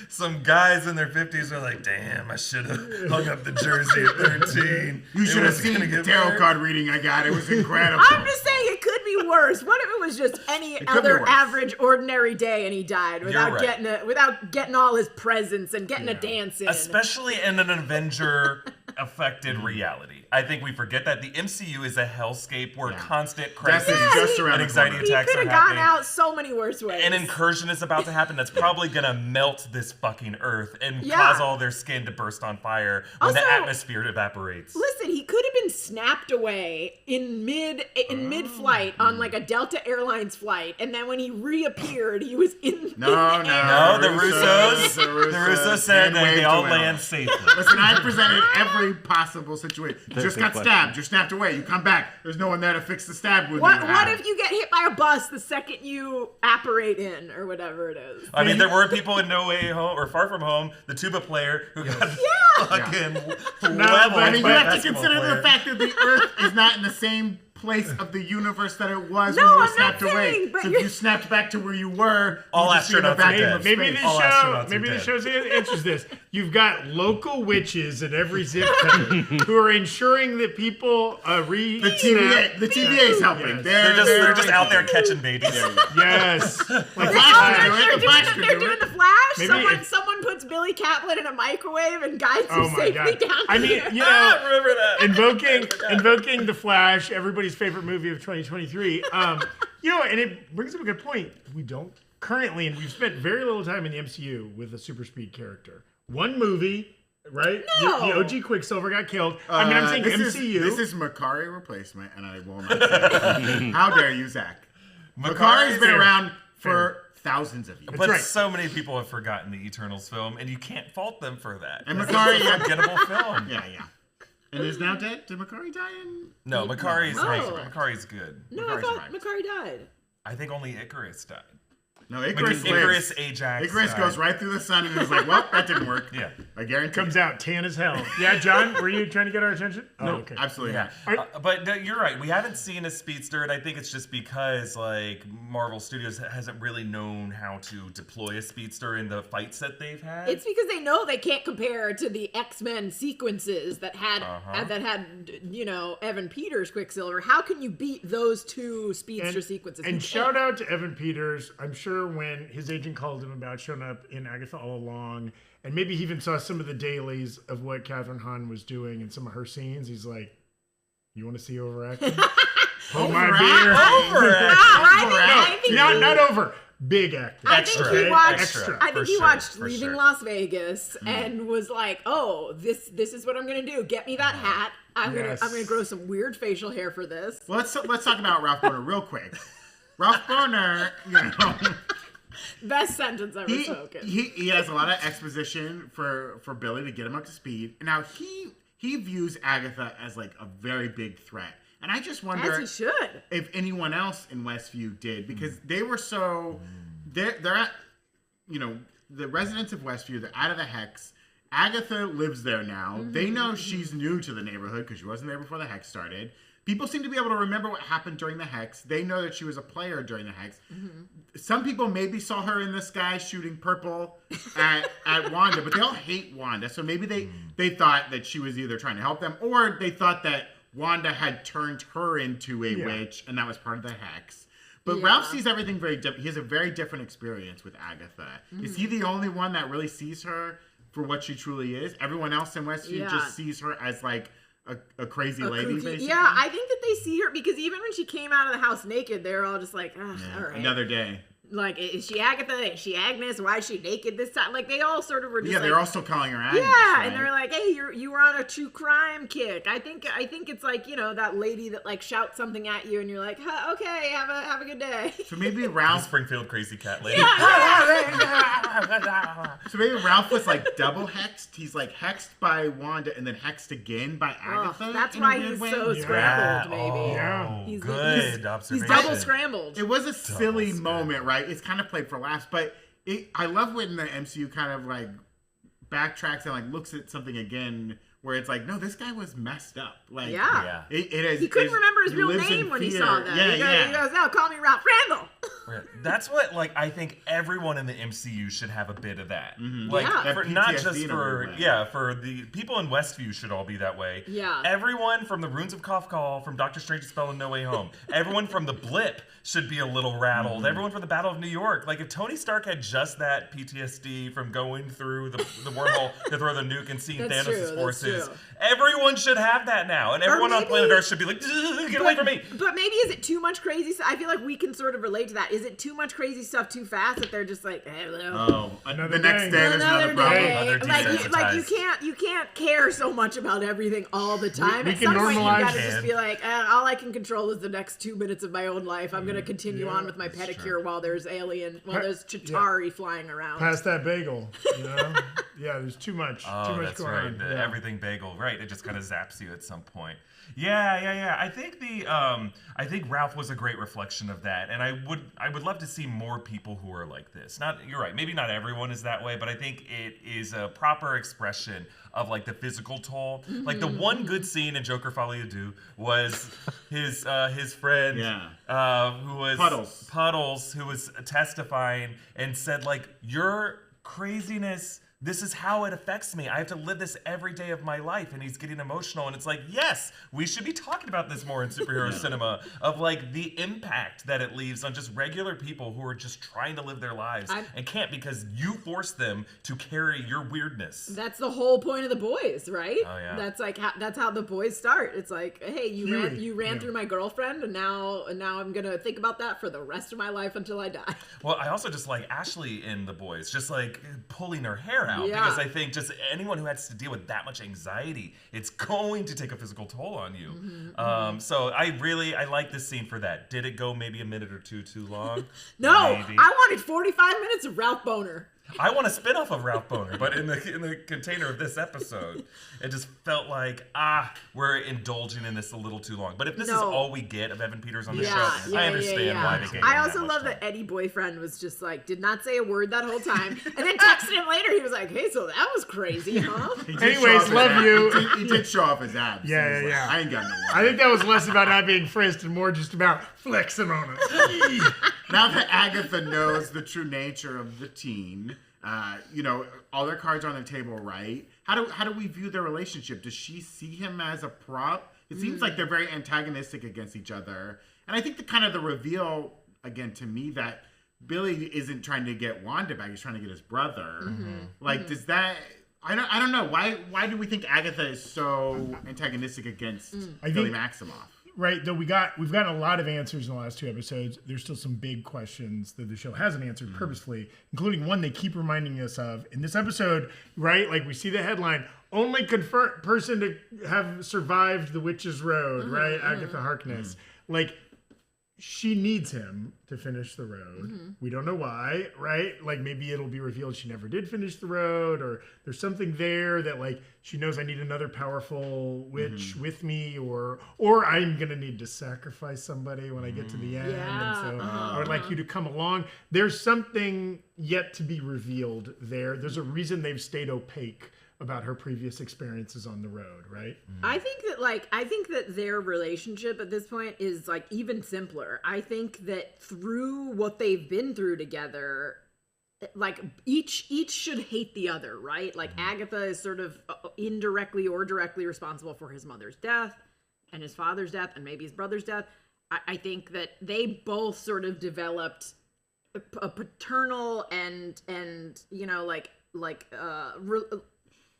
some guys in their 50s who are like, damn, I should have hung up the jersey at 13. You should have seen the tarot card reading I got. It was incredible. I'm just saying it could be worse. What if it was just any other average, ordinary day and he died without getting all his presents and getting a dance in? Especially in an Avenger-affected reality. I think we forget that the MCU is a hellscape where constant crisis and anxiety attacks are happening. He could have gone out so many worse ways. An incursion is about to happen that's probably going to melt this fucking earth and cause all their skin to burst on fire when the atmosphere evaporates. Listen, he could have been snapped away in mid-flight on like a Delta Airlines flight, and then when he reappeared, he was in the air. No, the Russos said that they all land safely. Listen, I presented every possible situation. Just got stabbed. You're snapped away. You come back. There's no one there to fix the stab wound. What if you get hit by a bus the second you apparate in, or whatever it is? I mean, there were people in No Way Home or Far From Home, the tuba player who got fucking leveled. I mean, you have to consider the fact that the Earth is not in the same place of the universe that it was when you were snapped away. So if you snapped back to where you were, all astronauts are dead. Maybe the show's answers this. You've got local witches in every zip code who are ensuring that people the TVA is helping. Yes. They're just out there catching babies. Yes. They're doing the Flash. Someone puts Billy Kaplan in a microwave and guides him safely down. I mean, remember that. Invoking the Flash, everybody's favorite movie of 2023. And it brings up a good point. We don't currently, and we've spent very little time in the MCU with a super speed character. One movie, right? No. The OG Quicksilver got killed. I mean, I'm saying MCU. This is Makari replacement, and I will not say it. How dare you, Zach? Makari's been around for thousands of years. But so many people have forgotten the Eternals film, and you can't fault them for that. And Makari, unforgettable film. Yeah. And is now dead? Did Makari die in? No, Makari's good. No, I thought Makari died. I think only Icarus died. No, Icarus Ajax. Icarus goes right through the sun and is like, well, that didn't work. Yeah. I guarantee. Comes out tan as hell. Yeah, John, were you trying to get our attention? No, okay. Absolutely not. But you're right. We haven't seen a speedster, and I think it's just because like Marvel Studios hasn't really known how to deploy a speedster in the fights that they've had. It's because they know they can't compare to the X-Men sequences that had Evan Peters Quicksilver. How can you beat those two speedster sequences? And shout out to Evan Peters. I'm sure when his agent called him about showing up in Agatha All Along, and maybe he even saw some of the dailies of what Catherine Hahn was doing in some of her scenes, he's like, you want to see overacting? Hold my beer. Not over. Big acting. I think he watched Leaving Las Vegas and was like, "Oh, this is what I'm gonna do. Get me that hat. I'm gonna grow some weird facial hair for this." Well, let's talk about Ralph Bohner real quick. Ralph Bohner, best sentence ever spoken. He has a lot of exposition for Billy to get him up to speed. Now he views Agatha as like a very big threat. And I just wonder if anyone else in Westview did, because they were so they're at the residents of Westview, they're out of the hex. Agatha lives there now. They know she's new to the neighborhood because she wasn't there before the hex started. People seem to be able to remember what happened during the hex. They know that she was a player during the hex. Some people maybe saw her in the sky shooting purple at Wanda, but they all hate Wanda. So maybe they thought that she was either trying to help them, or they thought that Wanda had turned her into a witch, and that was part of the hex. But Ralph sees everything very different. He has a very different experience with Agatha. Is he the only one that really sees her for what she truly is? Everyone else in Westview just sees her as like a crazy lady, basically. Yeah, I think that they see her because even when she came out of the house naked, they're all just like, all right. Another day. Like, is she Agatha? Is she Agnes? Why is she naked this time? Like, they all sort of were just they're also calling her Agnes. Yeah, right? and they're like, hey, you were on a true crime kick. I think it's like, that lady that like shouts something at you and you're like, huh, okay, have a good day. So maybe The Ralph. Springfield crazy cat lady. So maybe Ralph was like double hexed. He's like hexed by Wanda and then hexed again by Agatha. That's in a why weird he's way. so scrambled, maybe. Yeah. He's Good He's observation. double scrambled. It was a silly scrambled. moment, right? It's kind of played for laughs, but I love when the MCU kind of like backtracks and like looks at something again where it's like, no, this guy was messed up. Like, Yeah. it is. He couldn't remember his he real lives in name when he fear. saw that. Yeah, He goes, no, call me Ralph Randall. That's what, like, I think everyone in the MCU should have a bit of that. Like, Yeah. for, That not PTSD just in a for, weird way. for the people in Westview should all be that way. Yeah. Everyone from the Runes of Kafkal, from Doctor Strange's Spell and No Way Home, everyone from the Blip should be a little rattled. Everyone from the Battle of New York. Like, if Tony Stark had just that PTSD from going through the wormhole to throw the nuke and seeing That's Thanos' true, that's forces, true. everyone should have that now. And everyone on maybe- planet Earth should be like, get away from me. But maybe is it too much crazy stuff? I feel like we can sort of relate to that. Is it too much crazy stuff too fast that they're just like, hello? Oh, Another the next day. day there's another problem. Another desensitized. You can't care so much about everything all the time. We At can some point, you normalize gotta it. just be like, all I can control is the next 2 minutes of my own life. I'm gonna continue on with my pedicure while there's Chitauri flying around. Past that bagel, Yeah, there's too much. Oh, too much that's going right. on. The everything bagel, right? It just kind of zaps you at some point. Yeah. I think Ralph was a great reflection of that, and I would love to see more people who are like this. You're right. Maybe not everyone is that way, but I think it is a proper expression of like the physical toll. Like the one good scene in Joker Folie à Deux was his friend, who was Puddles, who was testifying and said like, your craziness, this is how it affects me. I have to live this every day of my life. And he's getting emotional. And it's like, yes, we should be talking about this more in superhero cinema, of like the impact that it leaves on just regular people who are just trying to live their lives and can't because you force them to carry your weirdness. That's the whole point of The Boys, right? Oh, yeah. That's like that's how The Boys start. It's like, hey, you ran Yeah. through my girlfriend, and now I'm gonna think about that for the rest of my life until I die. Well, I also just like Ashley in The Boys, just like pulling her hair out Yeah. because I think just anyone who has to deal with that much anxiety, it's going to take a physical toll on you. So I like this scene for that. Did it go maybe a minute or two too long? No, Maybe. I wanted 45 minutes of Ralph Bohner. I want a spin-off of Ralph Bohner, but in the container of this episode, it just felt like, we're indulging in this a little too long. But if this is all we get of Evan Peters on the show, I understand why they gave him I that also much love time. that Eddie boyfriend was just like, did not say a word that whole time, and then texted him later. He was like, hey, so that was crazy, huh? He did Anyways, show off his love abs. you. He did show off his abs. Yeah, He was yeah. I ain't got no I think that was less about not being frisked and more just about flexing on it. Now that Agatha knows the true nature of the teen, all their cards are on the table, right? How do we view their relationship? Does she see him as a prop? It seems like they're very antagonistic against each other. And I think the reveal, again, to me, that Billy isn't trying to get Wanda back, he's trying to get his brother. Does that... I don't know. Why do we think Agatha is so antagonistic against Billy Maximoff? Right, though we've gotten a lot of answers in the last two episodes. There's still some big questions that the show hasn't answered purposefully, including one they keep reminding us of in this episode. Right, like we see the headline: only confirmed person to have survived the Witch's Road. Right, Agatha Harkness. Like, she needs him to finish the road. We don't know why, right? Like maybe it'll be revealed she never did finish the road, or there's something there that like she knows I need another powerful witch with me, or I'm gonna need to sacrifice somebody when I get to the end. Yeah. And so I would like you to come along. There's something yet to be revealed there. There's a reason they've stayed opaque about her previous experiences on the road, right? I think that their relationship at this point is like even simpler. I think that through what they've been through together, like each should hate the other, right? Like Agatha is sort of indirectly or directly responsible for his mother's death and his father's death and maybe his brother's death. I think that they both sort of developed a paternal and you know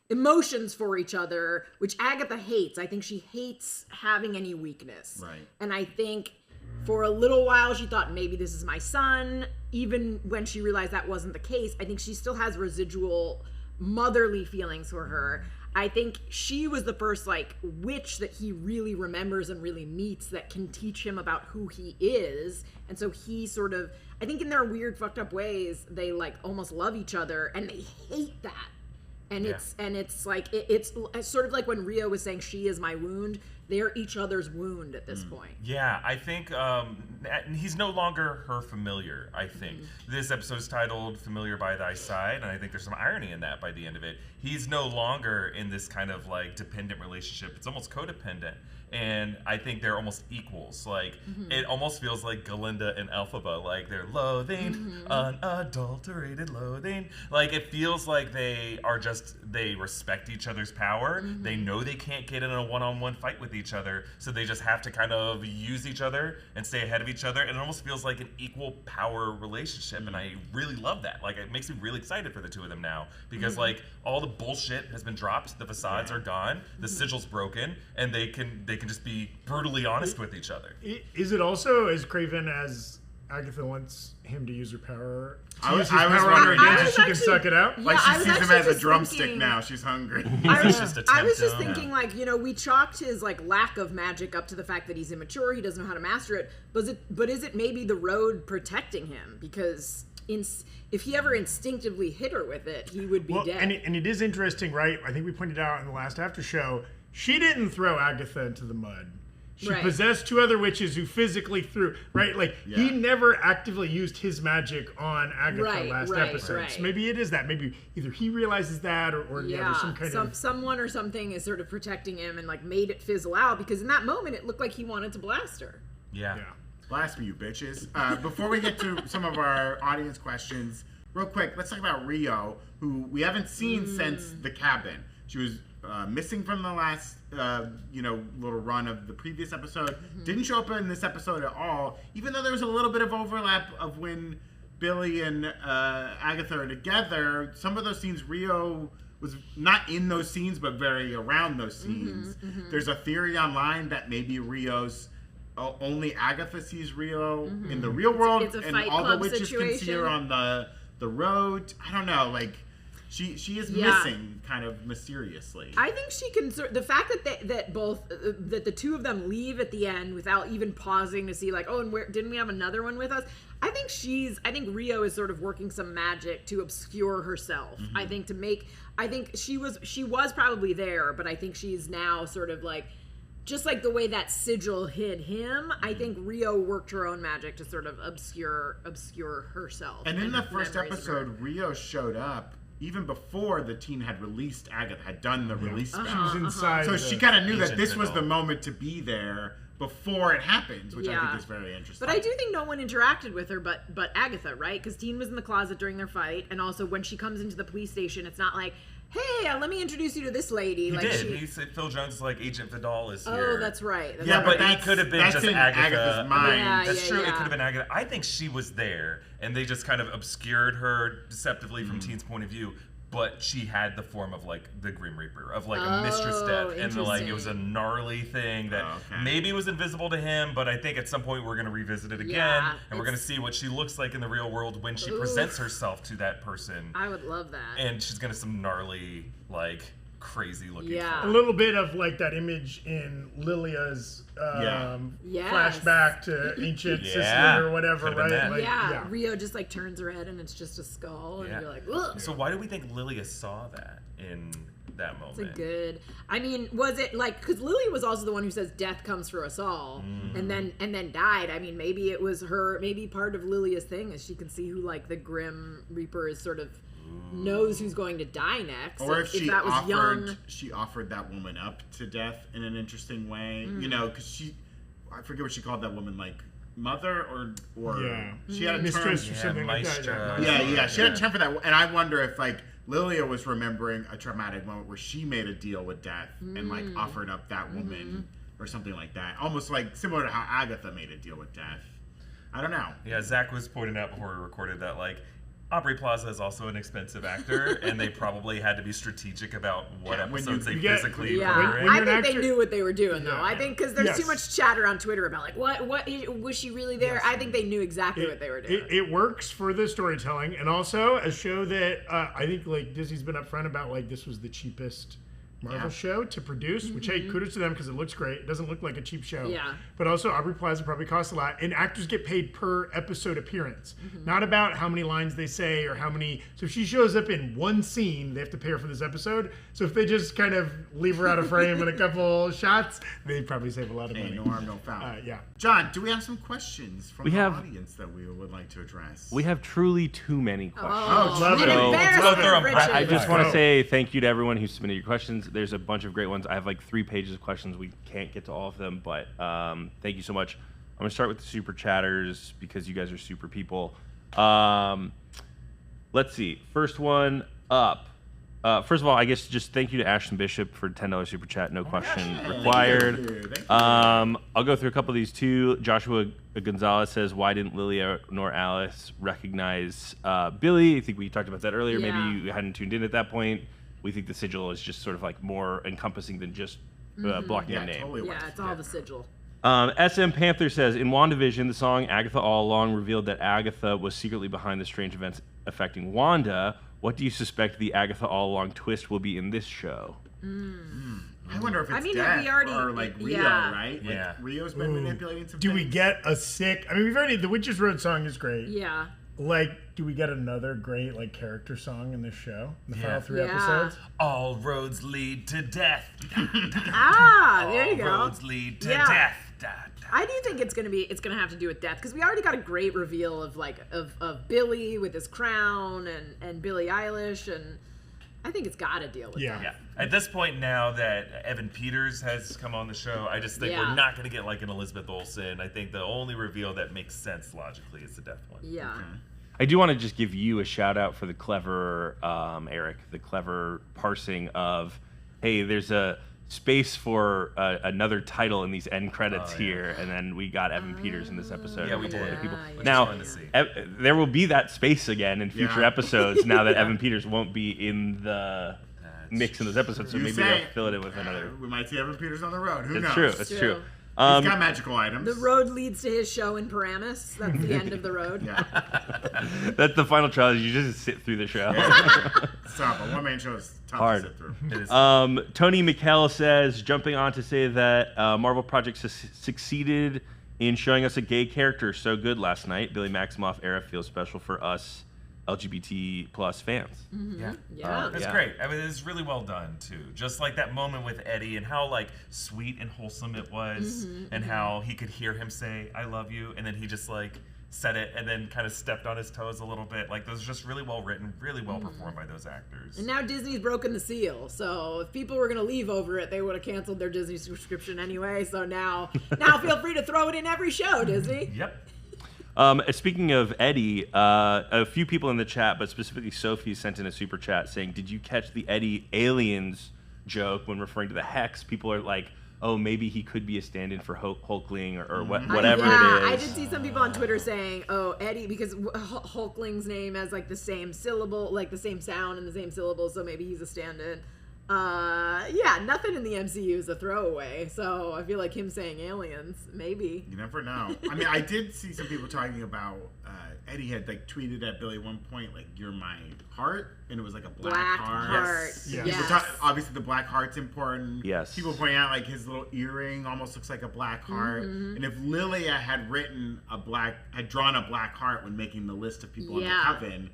emotions for each other, which Agatha hates. I think she hates having any weakness. Right. And I think for a little while she thought maybe this is my son. Even when she realized that wasn't the case, I think she still has residual motherly feelings for her. I think she was the first like witch that he really remembers and really meets that can teach him about who he is. And so he sort of, I think in their weird fucked up ways, they like almost love each other and they hate that. And it's like it's sort of like when Rio was saying she is my wound. They're each other's wound at this point. Yeah, I think he's no longer her familiar, I think. This episode is titled Familiar by Thy Side, and I think there's some irony in that by the end of it. He's no longer in this kind of like dependent relationship. It's almost codependent. And I think they're almost equals. Like, it almost feels like Galinda and Elphaba. Like, they're loathing, unadulterated loathing. Like, it feels like they respect each other's power. They know they can't get in a one-on-one fight with each other. So they just have to kind of use each other and stay ahead of each other. And it almost feels like an equal power relationship. And I really love that. Like, it makes me really excited for the two of them now. Because, like, all the bullshit has been dropped. The facades are gone. The sigil's broken. And they can just be brutally honest with each other. Is it also as craven as Agatha wants him to use her power? I was wondering, so she can suck it out? Yeah, like she I was sees him actually as a just drumstick thinking- now. She's hungry. I was just a just tempo. thinking, like, you know, we chalked his like lack of magic up to the fact that he's immature. He doesn't know how to master it. But is it maybe the road protecting him? Because if he ever instinctively hit her with it, he would be dead. And it is interesting, right? I think we pointed out in the last after show, she didn't throw Agatha into the mud. She possessed two other witches who physically threw, right? Like, he never actively used his magic on Agatha last episode. Right. So maybe it is that. Maybe either he realizes that or there's some kind of... Someone or something is sort of protecting him and, like, made it fizzle out, because in that moment, it looked like he wanted to blast her. Yeah. Blast me, you bitches. Before we get to some of our audience questions, real quick, let's talk about Rio, who we haven't seen since the cabin. She was missing from the last, little run of the previous episode. Didn't show up in this episode at all, even though there was a little bit of overlap of when Billy and Agatha are together. Some of those scenes, Rio was not in those scenes, but very around those scenes. There's a theory online that maybe Rio's only Agatha sees Rio in the real world, it's a and Fight all the Club witches can see her on the road. I don't know, like she is missing kind of mysteriously. I think she can. The fact that the two of them leave at the end without even pausing to see, like, oh, and where didn't we have another one with us? I think Rio is sort of working some magic to obscure herself. I think she was probably there, but I think she's now sort of like, just like the way that sigil hid him, I think Rio worked her own magic to sort of obscure herself. And in the first episode, Rio showed up even before the team had released Agatha, had done the release spell. She was inside. So she kind of knew that Agent this was Fiddle. the moment to be there before it happens, which I Yeah. think is very interesting. But I do think no one interacted with her but Agatha, right? Because Teen was in the closet during their fight, and also when she comes into the police station, it's not like, hey, let me introduce you to this lady. He like did. He said Phil Jones is like, Agent Vidal is here. Oh, that's right. That's Yeah, right. But he that's- could have been that's just in Agatha. Agatha's mind. Yeah, That's true. It yeah. could have been Agatha. I think she was there, and they just kind of obscured her deceptively from Teen's point of view. But she had the form of like the Grim Reaper, of like a Mistress Death, and like it was a gnarly thing that maybe was invisible to him. But I think at some point we're gonna revisit it again, Yeah, and we're gonna see what she looks like in the real world when she presents herself to that person. I would love that. And she's gonna some gnarly like crazy looking. Yeah. A little bit of like that image in Lilia's Yes. flashback to ancient Sicily or whatever, Could've been right? that. Like, Yeah, Rio just like turns her head and it's just a skull, and Yeah. you're like, ugh. So why do we think Lilia saw that in that moment? It's a good. I mean, was it like because Lilia was also the one who says death comes for us all, and then died. I mean, maybe it was her. Maybe part of Lilia's thing is she can see who like the Grim Reaper is sort of knows who's going to die next. Or if she that was offered, young. she offered that woman up to death in an interesting way. You know, because I forget what she called that woman, like mother or she had a term. Mistress or something like that. Maestra. Yeah, she had a term for that, and I wonder if like Lilia was remembering a traumatic moment where she made a deal with death and like offered up that woman or something like that, almost like similar to how Agatha made a deal with death. I don't know. Yeah, Zach was pointing out before we recorded that like Aubrey Plaza is also an expensive actor, and they probably had to be strategic about what episodes they physically put her in. I you're an think they actor- knew what they were doing, though. Yeah. I think because there's Yes. too much chatter on Twitter about like what was she really there? I think they knew exactly what they were doing. It works for the storytelling, and also a show that I think like Disney's been upfront about. Like this was the cheapest Marvel show to produce, which hey, kudos to them because it looks great. It doesn't look like a cheap show. Yeah. But also Aubrey Plaza probably costs a lot, and actors get paid per episode appearance, not about how many lines they say or how many. So if she shows up in one scene, they have to pay her for this episode. So if they just kind of leave her out of frame in a couple shots, they probably save a lot of money. No harm, no foul. Yeah. John, do we have some questions from We the have- audience that we would like to address? We have truly too many questions. love an it. embarrassment, Throw 'em Richard. back. I just Right. want to say thank you to everyone who submitted your questions. There's a bunch of great ones. I have like 3 pages of questions. We can't get to all of them, but thank you so much. I'm going to start with the super chatters because you guys are super people. Let's see. First one up. First of all, I guess just thank you to Ashton Bishop for $10 super chat. No question required. Thank you. I'll go through a couple of these too. Joshua Gonzalez says, why didn't Lilia nor Alice recognize Billy? I think we talked about that earlier. Yeah. Maybe you hadn't tuned in at that point. We think the sigil is just sort of like more encompassing than just blocking Yeah, a name. totally works. Yeah, it's all the sigil. SM Panther says, in WandaVision, the song Agatha All Along revealed that Agatha was secretly behind the strange events affecting Wanda. What do you suspect the Agatha All Along twist will be in this show? I wonder if it's I mean, death we already- or like Rio, yeah. right? Like, Yeah. Rio's been manipulating some Do we things. get a sick? I mean, we've already. The Witches Road song is great. Yeah. Like, do we get another great like character song in this show? In the final 3 Yeah. episodes. All roads lead to death. Ah, there you All go. roads lead to Yeah. death. I do think it's gonna have to do with death because we already got a great reveal of like of Billy with his crown and Billie Eilish, and I think it's got to deal with Yeah. death. Yeah. At this point now that Evan Peters has come on the show, I just think Yeah. we're not going to get like an Elizabeth Olsen. I think the only reveal that makes sense logically is the death one. Yeah. I do want to just give you a shout out for the clever, Eric, the clever parsing of, hey, there's a space for another title in these end credits here, and then we got Evan Peters in this episode. Yeah, we and a couple did. other people. Yeah. Now, Fun to see. there will be that space again in future Yeah. episodes now that Evan Peters won't be in the mix in those episodes, so You maybe say they'll it. fill it in with another. We might see Evan Peters on the road. Who It's knows? true. It's True. true. He's got magical items. The road leads to his show in Paramus. That's the end of the road. Yeah. That's the final trial. You just sit through the show. Stop. A one-man show is tough Hard. to sit through. It is. Tony McKell says, jumping on to say that Marvel Projects succeeded in showing us a gay character so good last night. Billy Maximoff era feels special for us LGBT plus fans. yeah. Yeah. It's Yeah. great. I mean, it's really well done too. Just like that moment with Eddie and how like sweet and wholesome it was, and how he could hear him say "I love you," and then he just like said it and then kind of stepped on his toes a little bit. Like those are just really well written, really well performed by those actors. And now Disney's broken the seal, so if people were gonna leave over it, they would have canceled their Disney subscription anyway. So now feel free to throw it in every show, Disney. Yep. Speaking of Eddie, a few people in the chat, but specifically Sophie, sent in a super chat saying, "Did you catch the Eddie aliens joke when referring to the Hex?" People are like, "Oh, maybe he could be a stand-in for Hulkling or whatever Yeah, it I is." did see some people on Twitter saying, "Oh, Eddie," because Hulkling's name has like the same syllable, like the same sound and the same syllable, so maybe he's a stand-in. Yeah, nothing in the MCU is a throwaway. So I feel like him saying aliens, maybe. You never know. I mean, I did see some people talking about Eddie had like tweeted at Billy at one point like "You're my heart," and it was like a black heart. Yes. Yes. Obviously, the black heart's important. Yes. People point out like his little earring almost looks like a black heart. And if Lilia had drawn a black heart when making the list of people in the coven,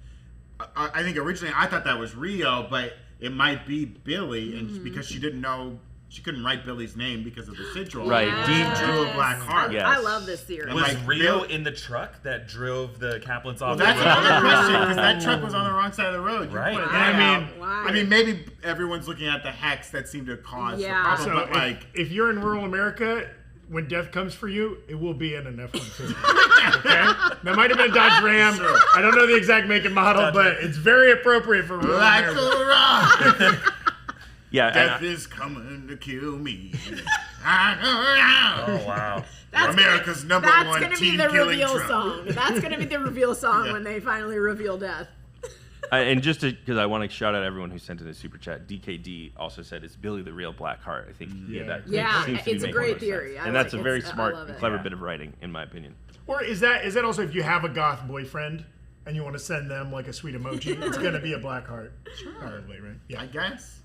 I think originally I thought that was Rio, but it might be Billy, and because she didn't know. She couldn't write Billy's name because of the sigil. Right. Yes. She drew a black heart. Yes. I love this theory. Was like Rio Bill- in the truck that drove the Kaplans off That's the road? another question because that truck was on the wrong side of the road. You Right. pointed I that mean- out. Why? I mean, maybe everyone's looking at the hex that seemed to cause the problem, So but like, if you're in rural America, when death comes for you, it will be in an F-150. Okay? That might have been a Dodge Ram. I don't know the exact make and model, but it's very appropriate for rural like America. a rock, Yeah. death And is coming to kill me. Oh, wow. America's number That's one gonna be team the killing reveal truck. song. That's gonna be the reveal song Yeah. when they finally reveal death. and just because I want to shout out everyone who sent in a super chat, DKD also said it's Billy the real Black Heart. I think that Yeah, seems to be it's a making great more sense. theory. I And that's like a it. very I smart, love it. clever Yeah. bit of writing, in my opinion. Or is that also if you have a goth boyfriend and you want to send them like a sweet emoji, it's going to be a black heart. Probably, right? Yeah. I guess.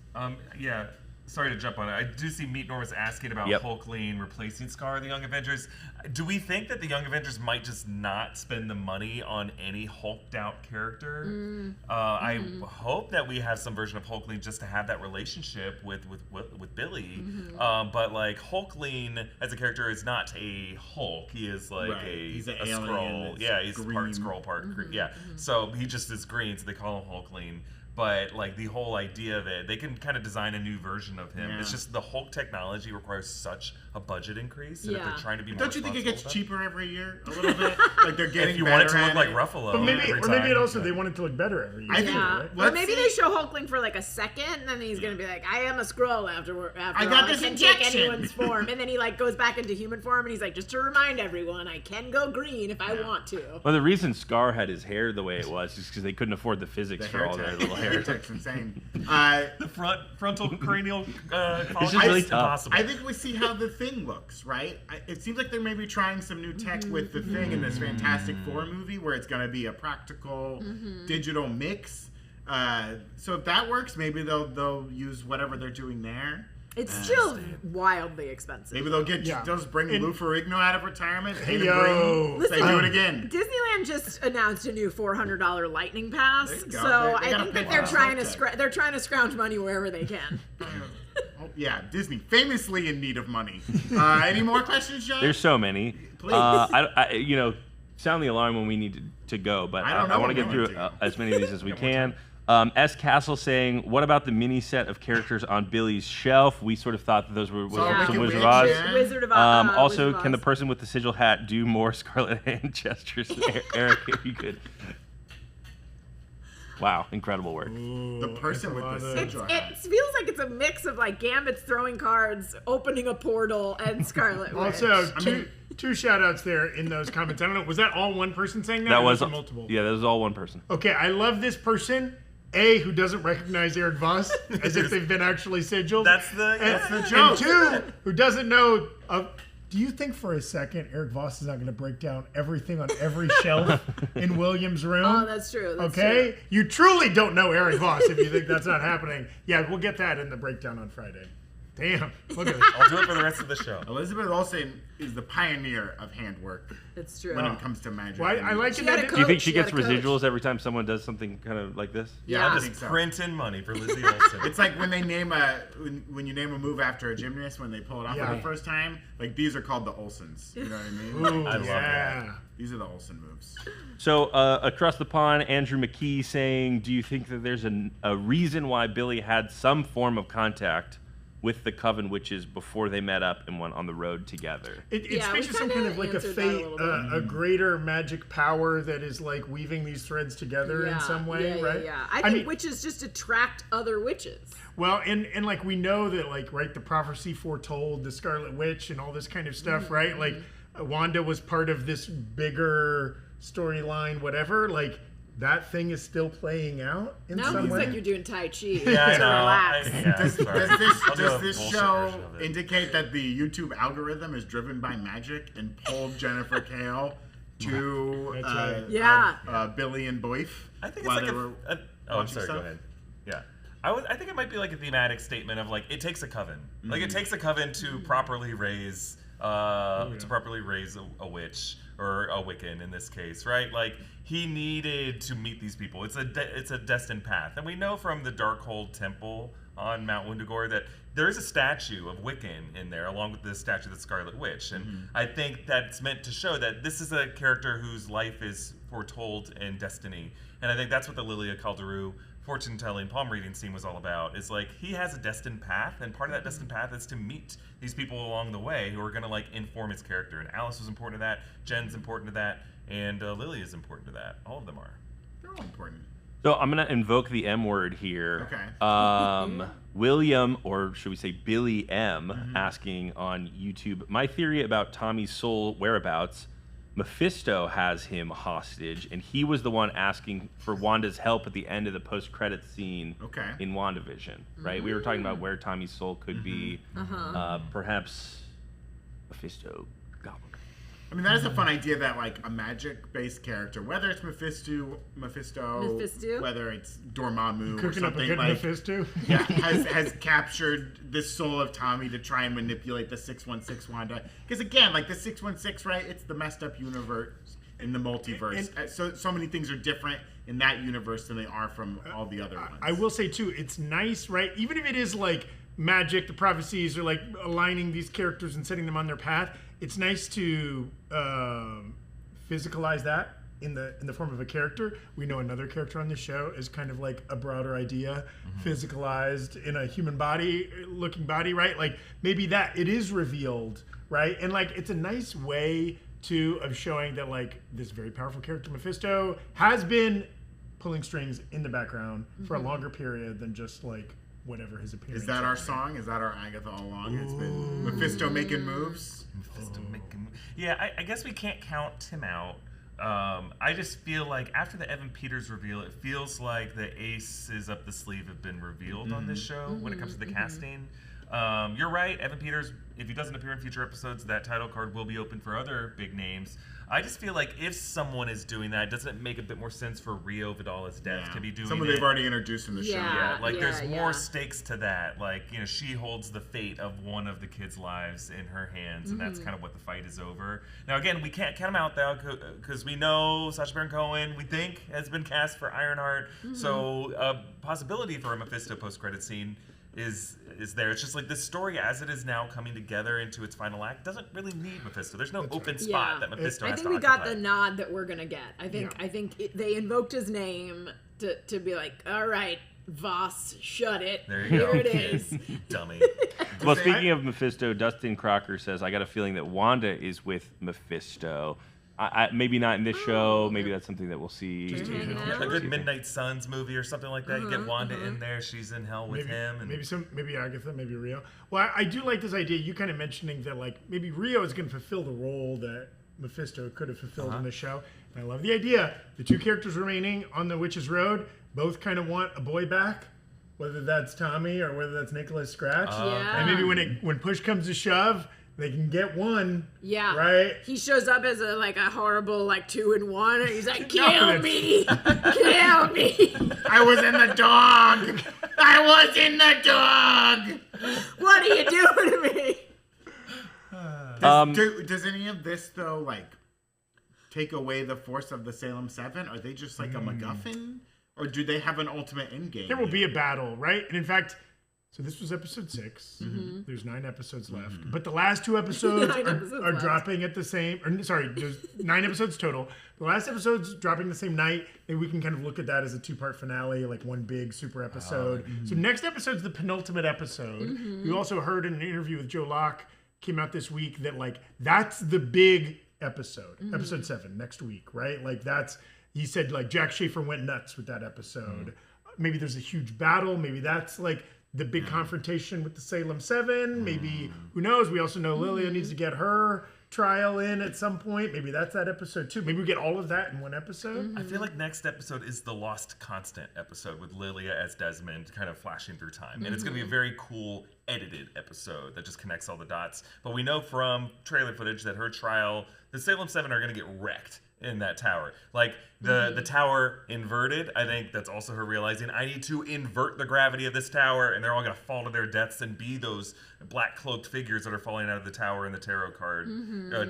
Yeah. Sorry to jump on it. I do see Meat Norm was asking about Yep. Hulkling replacing Scar in the Young Avengers. Do we think that the Young Avengers might just not spend the money on any hulked out character? I hope that we have some version of Hulkling just to have that relationship with Billy. But like Hulkling as a character is not a Hulk. He is like Right. He's an a alien Skrull. that's Yeah, he's green. part Skrull, part green. Yeah. So he just is green, so they call him Hulkling. But like the whole idea of it, they can kind of design a new version of him. Yeah. It's just the Hulk technology requires such a budget increase, and if Yeah. they're trying to be more Don't you think it gets responsible cheaper every year a little bit? Like they're with getting it, if you want it to better look at like Ruffalo, But maybe, every or maybe it time, also yeah. they want it to look better every year. I think- Yeah. right? Or Let's maybe see. they show Hulkling for like a second, and then he's gonna be like, "I am a Skrull after I got all. this I can injection." take anyone's form." And then he like goes back into human form, and he's like, "Just to remind everyone, I can go green if I want to." Well, the reason Scar had his hair the way it was is because they couldn't afford the physics for all their little hair. tech's insane. The frontal cranial It's just really tough. I think we see how the Thing looks, right? It seems like they're maybe trying some new tech with the Thing in this Fantastic Four movie, where it's going to be a practical digital mix. So if that works, maybe they'll use whatever they're doing there. It's still wildly expensive. Maybe they'll just bring Lou Ferrigno out of retirement. Hey, paint him yo. green, say do it again. Disneyland just announced a new $400 Lightning Pass, There you go. so They I gotta think pay that they're for trying that. to they're trying to scrounge money wherever they can. Oh, yeah, Disney, famously in need of money. Any more questions, John? There's so many. Please. Sound the alarm when we need to go, but I don't know I want to when get we're through going as many of these as we can. S. Castle saying, what about the mini set of characters on Billy's shelf? We sort of thought that those were Yeah. some Wicked Wizard Witch, of Oz. yeah. Wizard of Oz. Also, Wizard of can the Oz. person with the sigil hat do more Scarlet Hand gestures? Eric, if you could. Wow, incredible work. The person with the sigil. It feels like it's a mix of like Gambit's throwing cards, opening a portal, and Scarlet Witch. Also, two shout outs there in those comments. I don't know, was that all one person saying that? That or was it multiple. Yeah, that was all one person. Okay, I love this person. A, who doesn't recognize Erik Voss as if they've been actually sigiled. That's the joke. And two, who doesn't know. Do you think for a second Erik Voss is not going to break down everything on every shelf in William's room? Oh, that's true. That's Okay? true. You truly don't know Erik Voss if you think that's not happening. Yeah, we'll get that in the breakdown on Friday. Damn. Look at it. I'll do it for the rest of the show. Elizabeth Olsen is the pioneer of handwork It's true. when it comes to magic. Well, I like She it. had that a Do you think Coach, she she had gets a coach. residuals every time someone does something kind of like this? Yeah, Yeah. I Just think so. printing money for Lizzie Olsen. It's like when they name when you name a move after a gymnast when they pull it off Yeah. for the first time. Like these are called the Olsens. You know what I mean? Ooh, I love yeah. These are the Olsen moves. So across the pond, Andrew McKee saying, do you think that there's a reason why Billy had some form of contact with the Coven witches before they met up and went on the road together? It Yeah, speaks we to some kinda kind of like a answered that a fate, little bit. a greater magic power that is like weaving these threads together in some way, yeah, right? Yeah. I think witches just attract other witches. Well, and like we know that like right, the prophecy foretold the Scarlet Witch and all this kind of stuff, right? Like Wanda was part of this bigger storyline, whatever. Like that thing is still playing out in Now some it's way. like you're doing Tai Chi Yeah, I to know. relax. Does this bullshit show version of it. indicate that the YouTube algorithm is driven by magic and pulled Jennifer Kale to That's right. Yeah. Billy and Boyf? I think it's while like they were oh, I'm watching sorry. stuff? Go ahead. Yeah, I think it might be like a thematic statement of like it takes a coven. Like Mm-hmm. it takes a coven to properly raise a witch or a Wiccan in this case, right? Like he needed to meet these people. It's a destined path, and we know from the Darkhold Temple on Mount Wundagore that there is a statue of Wiccan in there, along with the statue of the Scarlet Witch. And I think that's meant to show that this is a character whose life is foretold in destiny. And I think that's what the Lilia Calderu fortune-telling palm reading scene was all about. It's like he has a destined path, and part of that destined path is to meet these people along the way who are going to like inform his character. And Alice was important to that, Jen's important to that, and Lily is important to that. All of them are. They're all important. So I'm gonna invoke the M word here. Okay. William, or should we say Billy M, asking on YouTube, my theory about Tommy's soul whereabouts. Mephisto has him hostage, and he was the one asking for Wanda's help at the end of the post-credits scene in WandaVision, right? We were talking about where Tommy's soul could be. Perhaps Mephisto. Goblin. I mean, that is a fun idea that like a magic-based character, whether it's Mephisto, whether it's Dormammu or Cooking up a something good like, Mephisto. yeah, has captured the soul of Tommy to try and manipulate the 616 Wanda. Because again, like the 616, right? It's the messed up universe in the multiverse. So many things are different in that universe than they are from all the other ones. I will say too, it's nice, right? Even if it is like magic, the prophecies are like aligning these characters and setting them on their path. It's nice to physicalize that in the form of a character. We know another character on the show is kind of like a broader idea, physicalized in a human body, looking body, right? Like maybe that it is revealed, right? And like it's a nice way too of showing that like this very powerful character Mephisto has been pulling strings in the background for a longer period than just like whatever his appearance. Is that our song? Is that our Agatha all along? It's been Mephisto making moves. Yeah, I guess we can't count him out. I just feel like after the Evan Peters reveal, it feels like the aces up the sleeve have been revealed on this show when it comes to the casting. You're right, Evan Peters, if he doesn't appear in future episodes, that title card will be open for other big names. I just feel like if someone is doing that, doesn't it make a bit more sense for Rio Vidala's death to be doing Someone they've already introduced in the show. Yeah, like there's more stakes to that. Like, you know, she holds the fate of one of the kids' lives in her hands, and that's kind of what the fight is over. Now, again, we can't count them out though, because we know Sacha Baron Cohen, we think, has been cast for Ironheart. So a possibility for a Mephisto post-credit scene is there. It's just like this story as it is now coming together into its final act doesn't really need Mephisto. There's no open spot that Mephisto has to occupy. I think we got the nod that we're gonna get. I think they invoked his name to be like, all right, Voss, shut it. There you Here go. it is. Dummy. Well, speaking of Mephisto, Dustin Crocker says, I got a feeling that Wanda is with Mephisto. Maybe not in this show. Maybe that's something that we'll see. A good Midnight Suns movie or something like that. You get Wanda in there. She's in hell with him. And Maybe Agatha, maybe Rio. Well, I do like this idea. You kind of mentioning that like maybe Rio is going to fulfill the role that Mephisto could have fulfilled in the show. And I love the idea. The two characters remaining on the Witch's Road both kind of want a boy back, whether that's Tommy or whether that's Nicholas Scratch. And maybe when push comes to shove, they can get one. Yeah. Right? He shows up as a horrible 2-in-1 and he's like, kill me! Kill me! I was in the dog! I was in the dog! What are you doing to me? Does any of this though take away the force of the Salem 7? Are they just like a MacGuffin? Or do they have an ultimate endgame? There will be a battle, right? And in fact, so this was episode 6. There's 9 episodes left. But the last 2 episodes are dropping at the same... there's 9 episodes total. The last episode's dropping the same night. Maybe we can kind of look at that as a 2-part finale, like one big super episode. So next episode's the penultimate episode. We also heard in an interview with Joe Locke, came out this week, that that's the big episode. Episode 7, next week, right? He said Jack Schaefer went nuts with that episode. Maybe there's a huge battle. Maybe that's the big confrontation with the Salem 7. Maybe, who knows? We also know Lilia needs to get her trial in at some point. Maybe that's that episode too. Maybe we get all of that in one episode. I feel like next episode is the Lost Constant episode with Lilia as Desmond kind of flashing through time. And it's going to be a very cool edited episode that just connects all the dots. But we know from trailer footage that her trial, the Salem 7 are going to get wrecked in that tower. Like the tower inverted, I think that's also her realizing I need to invert the gravity of this tower, and they're all going to fall to their deaths and be those black cloaked figures that are falling out of the tower in the tarot card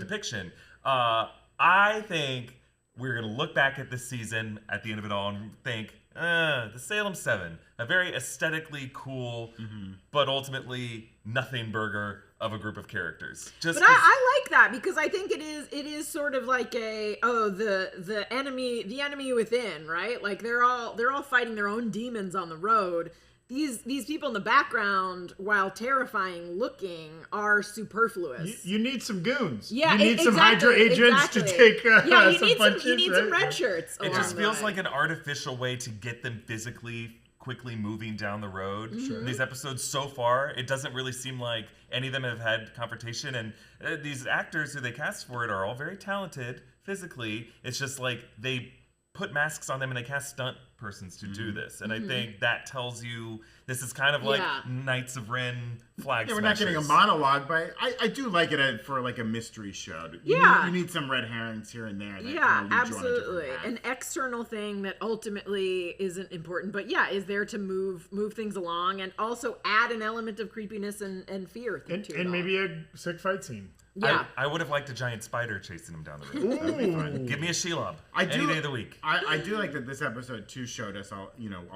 depiction. I think we're going to look back at this season at the end of it all and think, the Salem 7, a very aesthetically cool, but ultimately nothing burger of a group of characters. But I like that because I think it is sort of like the enemy within, right? Like they're all fighting their own demons on the road. These people in the background, while terrifying looking, are superfluous. You need some goons. Yeah, you need some Hydra agents to take some punches. You need some red shirts. It just feels like an artificial way to get them physically quickly moving down the road. In these episodes so far, it doesn't really seem like any of them have had confrontation, and these actors who they cast for it are all very talented physically. It's just like they put masks on them and they cast stunt persons to do this, and I think that tells you this is kind of like Knights of Ren flag Yeah, we're not getting a monologue, but I do like it for like a mystery show. You need some red herrings here and there. That kind of lead you on a different absolutely. path. An external thing that ultimately isn't important, but is there to move things along and also add an element of creepiness and fear to it. And maybe a sick fight scene. Yeah. I would have liked a giant spider chasing him down the road. That would be fun. Give me a Shelob any day of the week. I do like that this episode too showed us a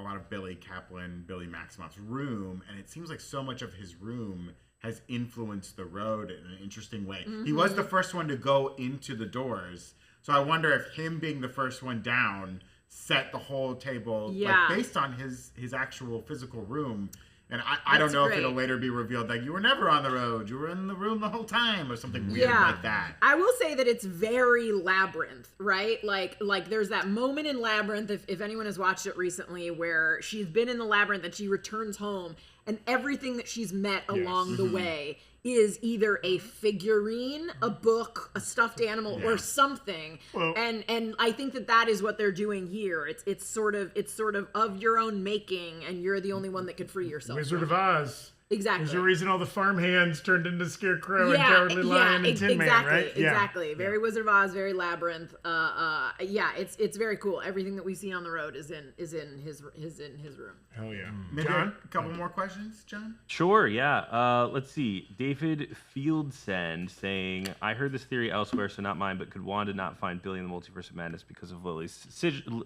lot of Billy Maximoff's room, and it seems like so much of his room has influenced the road in an interesting way. He was the first one to go into the doors, so I wonder if him being the first one down set the whole table based on his actual physical room. And I don't know if it'll later be revealed like you were never on the road, you were in the room the whole time, or something weird like that. I will say that it's very Labyrinth, right? Like there's that moment in Labyrinth, if anyone has watched it recently, where she's been in the labyrinth and she returns home, and everything that she's met along the way is either a figurine, a book, a stuffed animal, or something. Well, and I think that is what they're doing here. It's sort of your own making, and you're the only one that can free yourself. Wizard of Oz. Exactly. There's a reason all the farmhands turned into Scarecrow and Cowardly Lion and Tin Man, right? Exactly. Very Wizard of Oz, very Labyrinth. It's very cool. Everything that we see on the road is in his room. Hell yeah. Maybe John? a couple more questions, John? Sure, yeah. Let's see. David Fieldsend saying, I heard this theory elsewhere, so not mine, but could Wanda not find Billy in the Multiverse of Madness because of Lily's Sigil?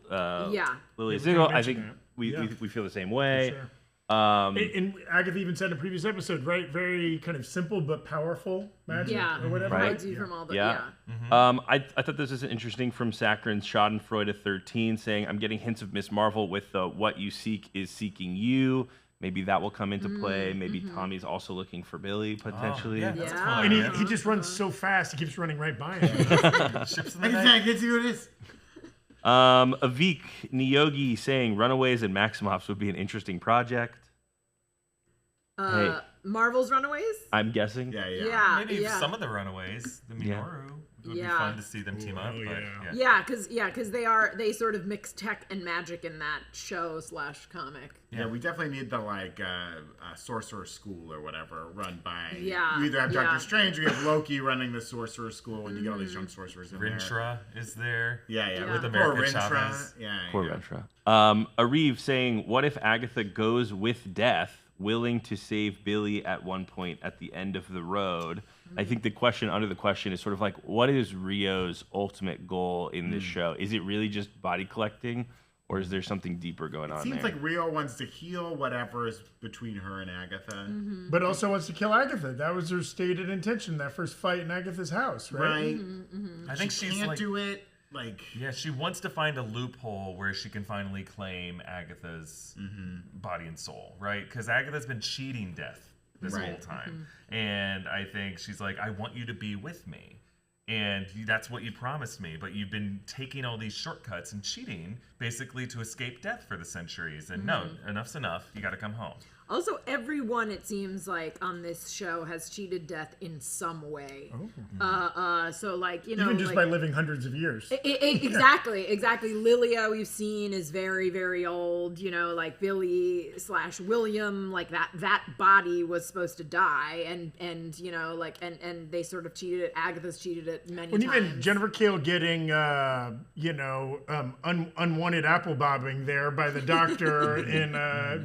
Lily's Sigil. I think we feel the same way. For sure. And Agatha even said in a previous episode, right? Very kind of simple but powerful magic or whatever. Hides you from all the I thought this was interesting from Saccharin's Schadenfreude 13 saying, I'm getting hints of Miss Marvel with the what you seek is seeking you. Maybe that will come into play. Maybe Tommy's also looking for Billy, potentially. And he just runs so fast, he keeps running right by him. Ships in the night. Get to who it is. Avik Niyogi saying Runaways and Maximoffs would be an interesting project. Marvel's Runaways? I'm guessing. Maybe some of the Runaways, the Minoru. It would be fun to see them team up. Because they sort of mix tech and magic in that show / comic. Yeah, we definitely need the sorcerer school or whatever run by. Yeah. You either have Doctor Strange or you have Loki running the sorcerer school, and you get all these young sorcerers in Rinshra is there. Yeah. With America Chavez. Poor Rinshra. Ariv saying, what if Agatha goes with death, willing to save Billy at one point at the end of the road? I think the question under the question is sort of like, what is Rio's ultimate goal in this show? Is it really just body collecting, or is there something deeper going on there? Seems like Rio wants to heal whatever is between her and Agatha. But also wants to kill Agatha. That was her stated intention, that first fight in Agatha's house, right? I think she can't do it. She wants to find a loophole where she can finally claim Agatha's body and soul, right? Because Agatha's been cheating death this whole time. And I think she's like, I want you to be with me. And that's what you promised me, but you've been taking all these shortcuts and cheating basically to escape death for the centuries. And no, enough's enough. You got to come home. Also, everyone, it seems like, on this show has cheated death in some way. So, like, you know... Even just like, by living hundreds of years. Exactly. Lilia, we've seen, is very, very old. You know, like, Billy/William, like, that body was supposed to die. And you know, like, and they sort of cheated it. Agatha's cheated it many times. Even Jennifer Kale getting, unwanted apple bobbing there by the doctor in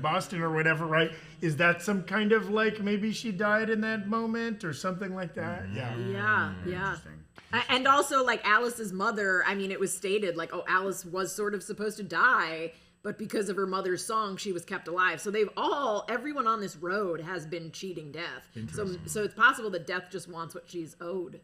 Boston or whatever, right? Is that some kind of like maybe she died in that moment or something like that? Yeah. And also, like, Alice's mother, I mean, it was stated, like, Alice was sort of supposed to die, but because of her mother's song, she was kept alive. So everyone on this road has been cheating death. So it's possible that death just wants what she's owed.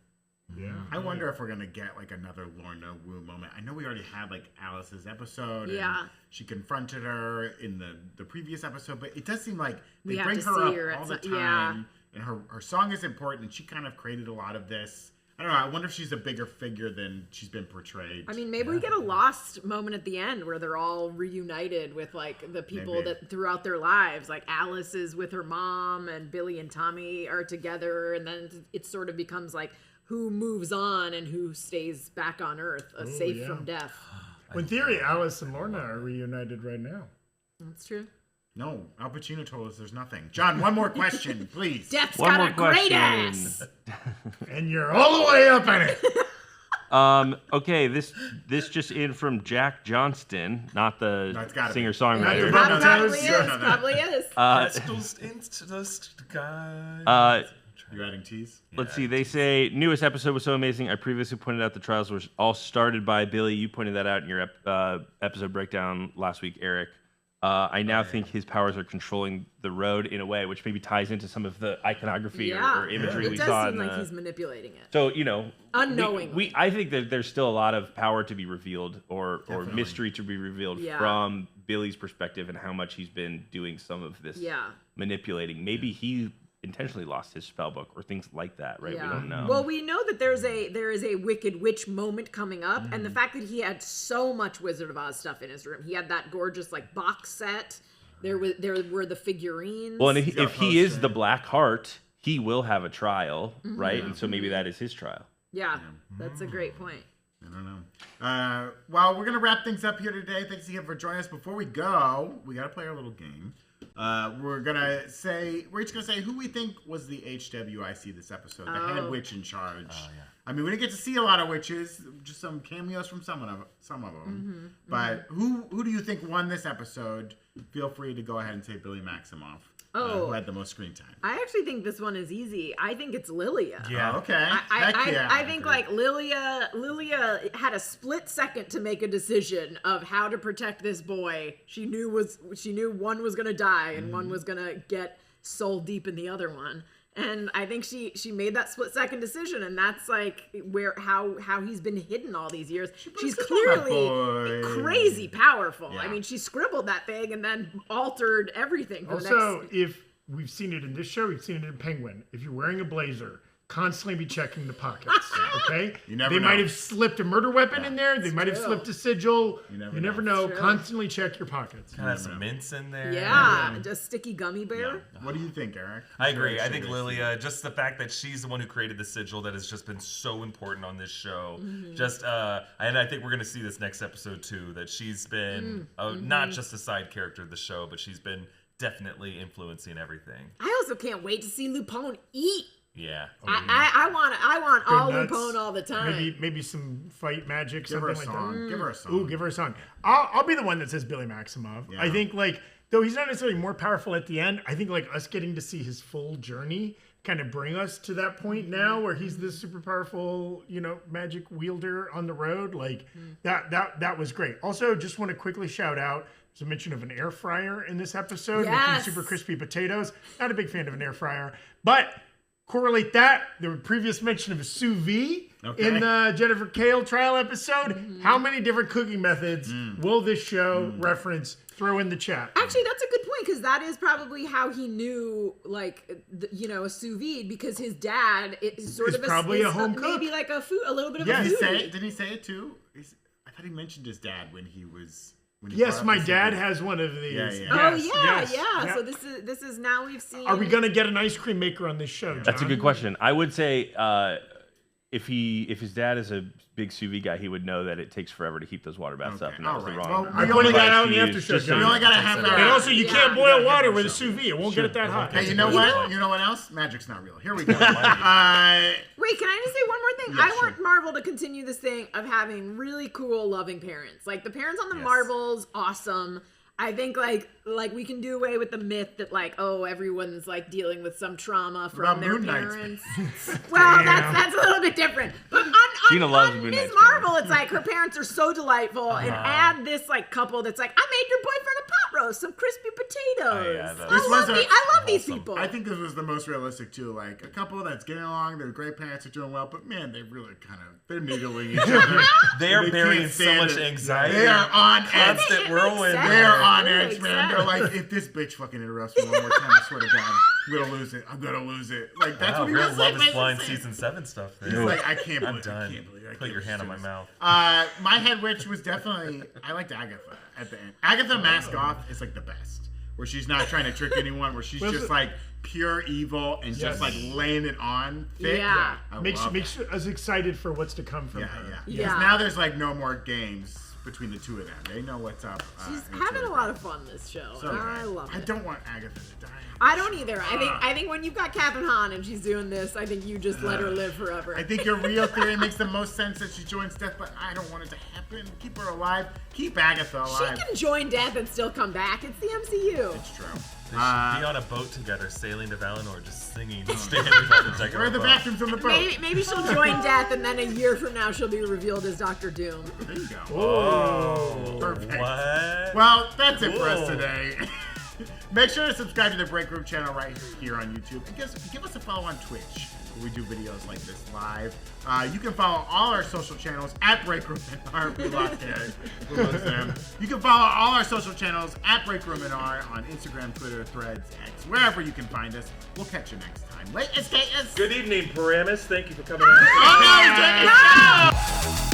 Yeah. I wonder if we're gonna get like another Lorna Wu moment. I know we already had like Alice's episode. Yeah. And she confronted her in the previous episode, but it does seem like they We have bring to her see up her at all the some- time, and her song is important, and she kind of created a lot of this. I don't know. I wonder if she's a bigger figure than she's been portrayed. I mean, maybe we get a Lost moment at the end where they're all reunited with, like, the people Maybe. that throughout their lives. Like, Alice is with her mom, and Billy and Tommy are together, and then it sort of becomes like who moves on and who stays back on Earth, safe from death. In theory, Alice and Lorna are reunited right now. That's true. No, Al Pacino told us there's nothing. John, one more question, please. Death's One got more a great question. ass. And you're all the way up in it. Okay, this just in from Jack Johnston, not the That's gotta be. singer-songwriter. Not the Probably is. no, no. Probably is. Crystals into the sky. You adding teas? Let's see. They say newest episode was so amazing. I previously pointed out the trials were all started by Billy. You pointed that out in your episode breakdown last week, Eric. I now think his powers are controlling the road in a way, which maybe ties into some of the iconography or imagery we It does saw. seem like he's manipulating it. So Unknowingly. I think that there's still a lot of power to be revealed or mystery to be revealed from Billy's perspective and how much he's been doing some of this manipulating. Maybe he intentionally lost his spell book or things like that, right? We don't know. Well, we know that there is a Wicked Witch moment coming up, and the fact that he had so much Wizard of Oz stuff in his room. He had that gorgeous like box set. There were the figurines. Well, and if he is the Black Heart, he will have a trial, right? And so maybe that is his trial. Yeah, that's a great point. I don't know. Well, we're going to wrap things up here today. Thanks again for joining us. Before we go, we got to play our little game. We're each gonna say who we think was the HWIC this episode, the head witch in charge. I mean, we didn't get to see a lot of witches, just some cameos from some of them. But who do you think won this episode? Feel free to go ahead and say Billy Maximoff, who had the most screen time. I actually think this one is easy. I think it's Lilia. Yeah. Oh, okay. I think like Lilia had a split second to make a decision of how to protect this boy. She knew one was gonna die and one was gonna get soul deep in the other one. And I think she made that split second decision, and that's like how he's been hidden all these years. She's clearly crazy powerful. Yeah. I mean, she scribbled that thing and then altered everything. For Also, the next... if we've seen it in this show, we've seen it in Penguin. If you're wearing a blazer, constantly be checking the pockets. Okay, You never they know. might have slipped a murder weapon in there. They might have true. slipped a sigil. You You never never know. know. Constantly check your pockets. Kind of some mints in there. Yeah, just sticky gummy bear. What do you think, Eric? I agree. I think Lilia, just the fact that she's the one who created the sigil that has just been so important on this show. And I think we're going to see this next episode too, that she's been not just a side character of the show, but she's been definitely influencing everything. I also can't wait to see Lupone eat. Yeah. I want all Good nuts. Lupone all the time. Maybe some fight magic, Give her a something like that. song. Give her a song. Ooh, give her a song. I'll be the one that says Billy Maximoff. Yeah. I think like though he's not necessarily more powerful at the end, I think like us getting to see his full journey kind of bring us to that point now where he's this super powerful, magic wielder on the road. Like that was great. Also, just want to quickly shout out. There's a mention of an air fryer in this episode Yes. making super crispy potatoes. Not a big fan of an air fryer, but correlate that. There was previous mention of a sous vide in the Jennifer Kale trial episode. How many different cooking methods will this show reference? Throw in the chat. Actually, that's a good point because that is probably how he knew, like, a sous vide because his dad is sort Is of probably a home cook. maybe like a little bit of Yeah, a he foodie. Did he say it too? I thought he mentioned his dad when he was when you Yes, brought my up the dad CV. has one of these. Yeah, yeah. Oh Yes, yeah, yes, yeah. yep. So this is now we've seen. Are we gonna get an ice cream maker on this show, John? That's a good question. I would say if his dad is a big sous vide guy, he would know that it takes forever to heat those water baths up, Okay, and that was the alright. wrong. Well, I'm we putting only that got out in the to after use, show, just so John. We only got a half hour. And also, you Yeah. can't You boil gotta water have with a the sous vide. It won't get it that hot. Hey, you know what? You know what else? Magic's not real. Here we go. Wait, can I just say one more thing? Yeah, I sure. want Marvel to continue this thing of having really cool, loving parents. Like the parents on the Marvels, awesome. I think like we can do away with the myth that like, oh, everyone's like dealing with some trauma from About their Moon Knight's parents. Well, that's a little bit different. But Gina loves on Moon Ms. Knight's Marvel, it's like her parents are so delightful, and add this like couple that's like, I made your boyfriend a pot roast, some crispy potatoes. yeah, that- This was I love these wholesome. people. I think this was the most realistic too. Like a couple that's getting along, their great parents are doing well, but man, they really they're needling each other. They are They burying can't so stand much it. anxiety. They are on edge. Constant It makes whirlwind. sense. They are on It edge, makes man. They're sense. like, if this bitch fucking interrupts me one more time, I swear to God, I'm gonna lose it. I'm gonna lose it. Like that's Wow, what he real was Love like. is Blind season 7 stuff there. He's like, I can't I'm believe. done. I can't believe. I Put can't your hand on my believe mouth. My head witch was definitely. I liked Agatha at the end. Agatha mask off is like the best, where she's not trying to trick anyone, where she's just like pure evil and just like laying it on thick. Yeah. I Makes love us excited for what's to come from Yeah, her. yeah. Yeah. Because now there's like no more games between the two of them. They know what's up. She's and having so a lot of fun this show. so and I love I it. don't want Agatha to die. I don't either. I think when you've got Catherine Hahn and she's doing this, I think you just let her live forever. I think your real theory makes the most sense that she joins death, but I don't want it to happen. Keep her alive. Keep Agatha She alive. can join death and still come back. It's the MCU. It's true. They should be on a boat together, sailing to Valinor, just singing, standing on the deck Where are of the a boat. bathrooms on the boat? Maybe she'll join death, and then a year from now she'll be revealed as Doctor Doom. There you go. Oh, Perfect. what? Well, that's it for us Whoa. today. Make sure to subscribe to the Breakroom channel right here on YouTube. And give us a follow on Twitch, where we do videos like this live. You can follow all our social channels at Breakroom and R. We lost it. We'll lose them. You can follow all our social channels at Breakroom and R on Instagram, Twitter, Threads, X, wherever you can find us. We'll catch you next time. Late skaters. Good evening, Paramus. Thank you for coming out. Oh, no,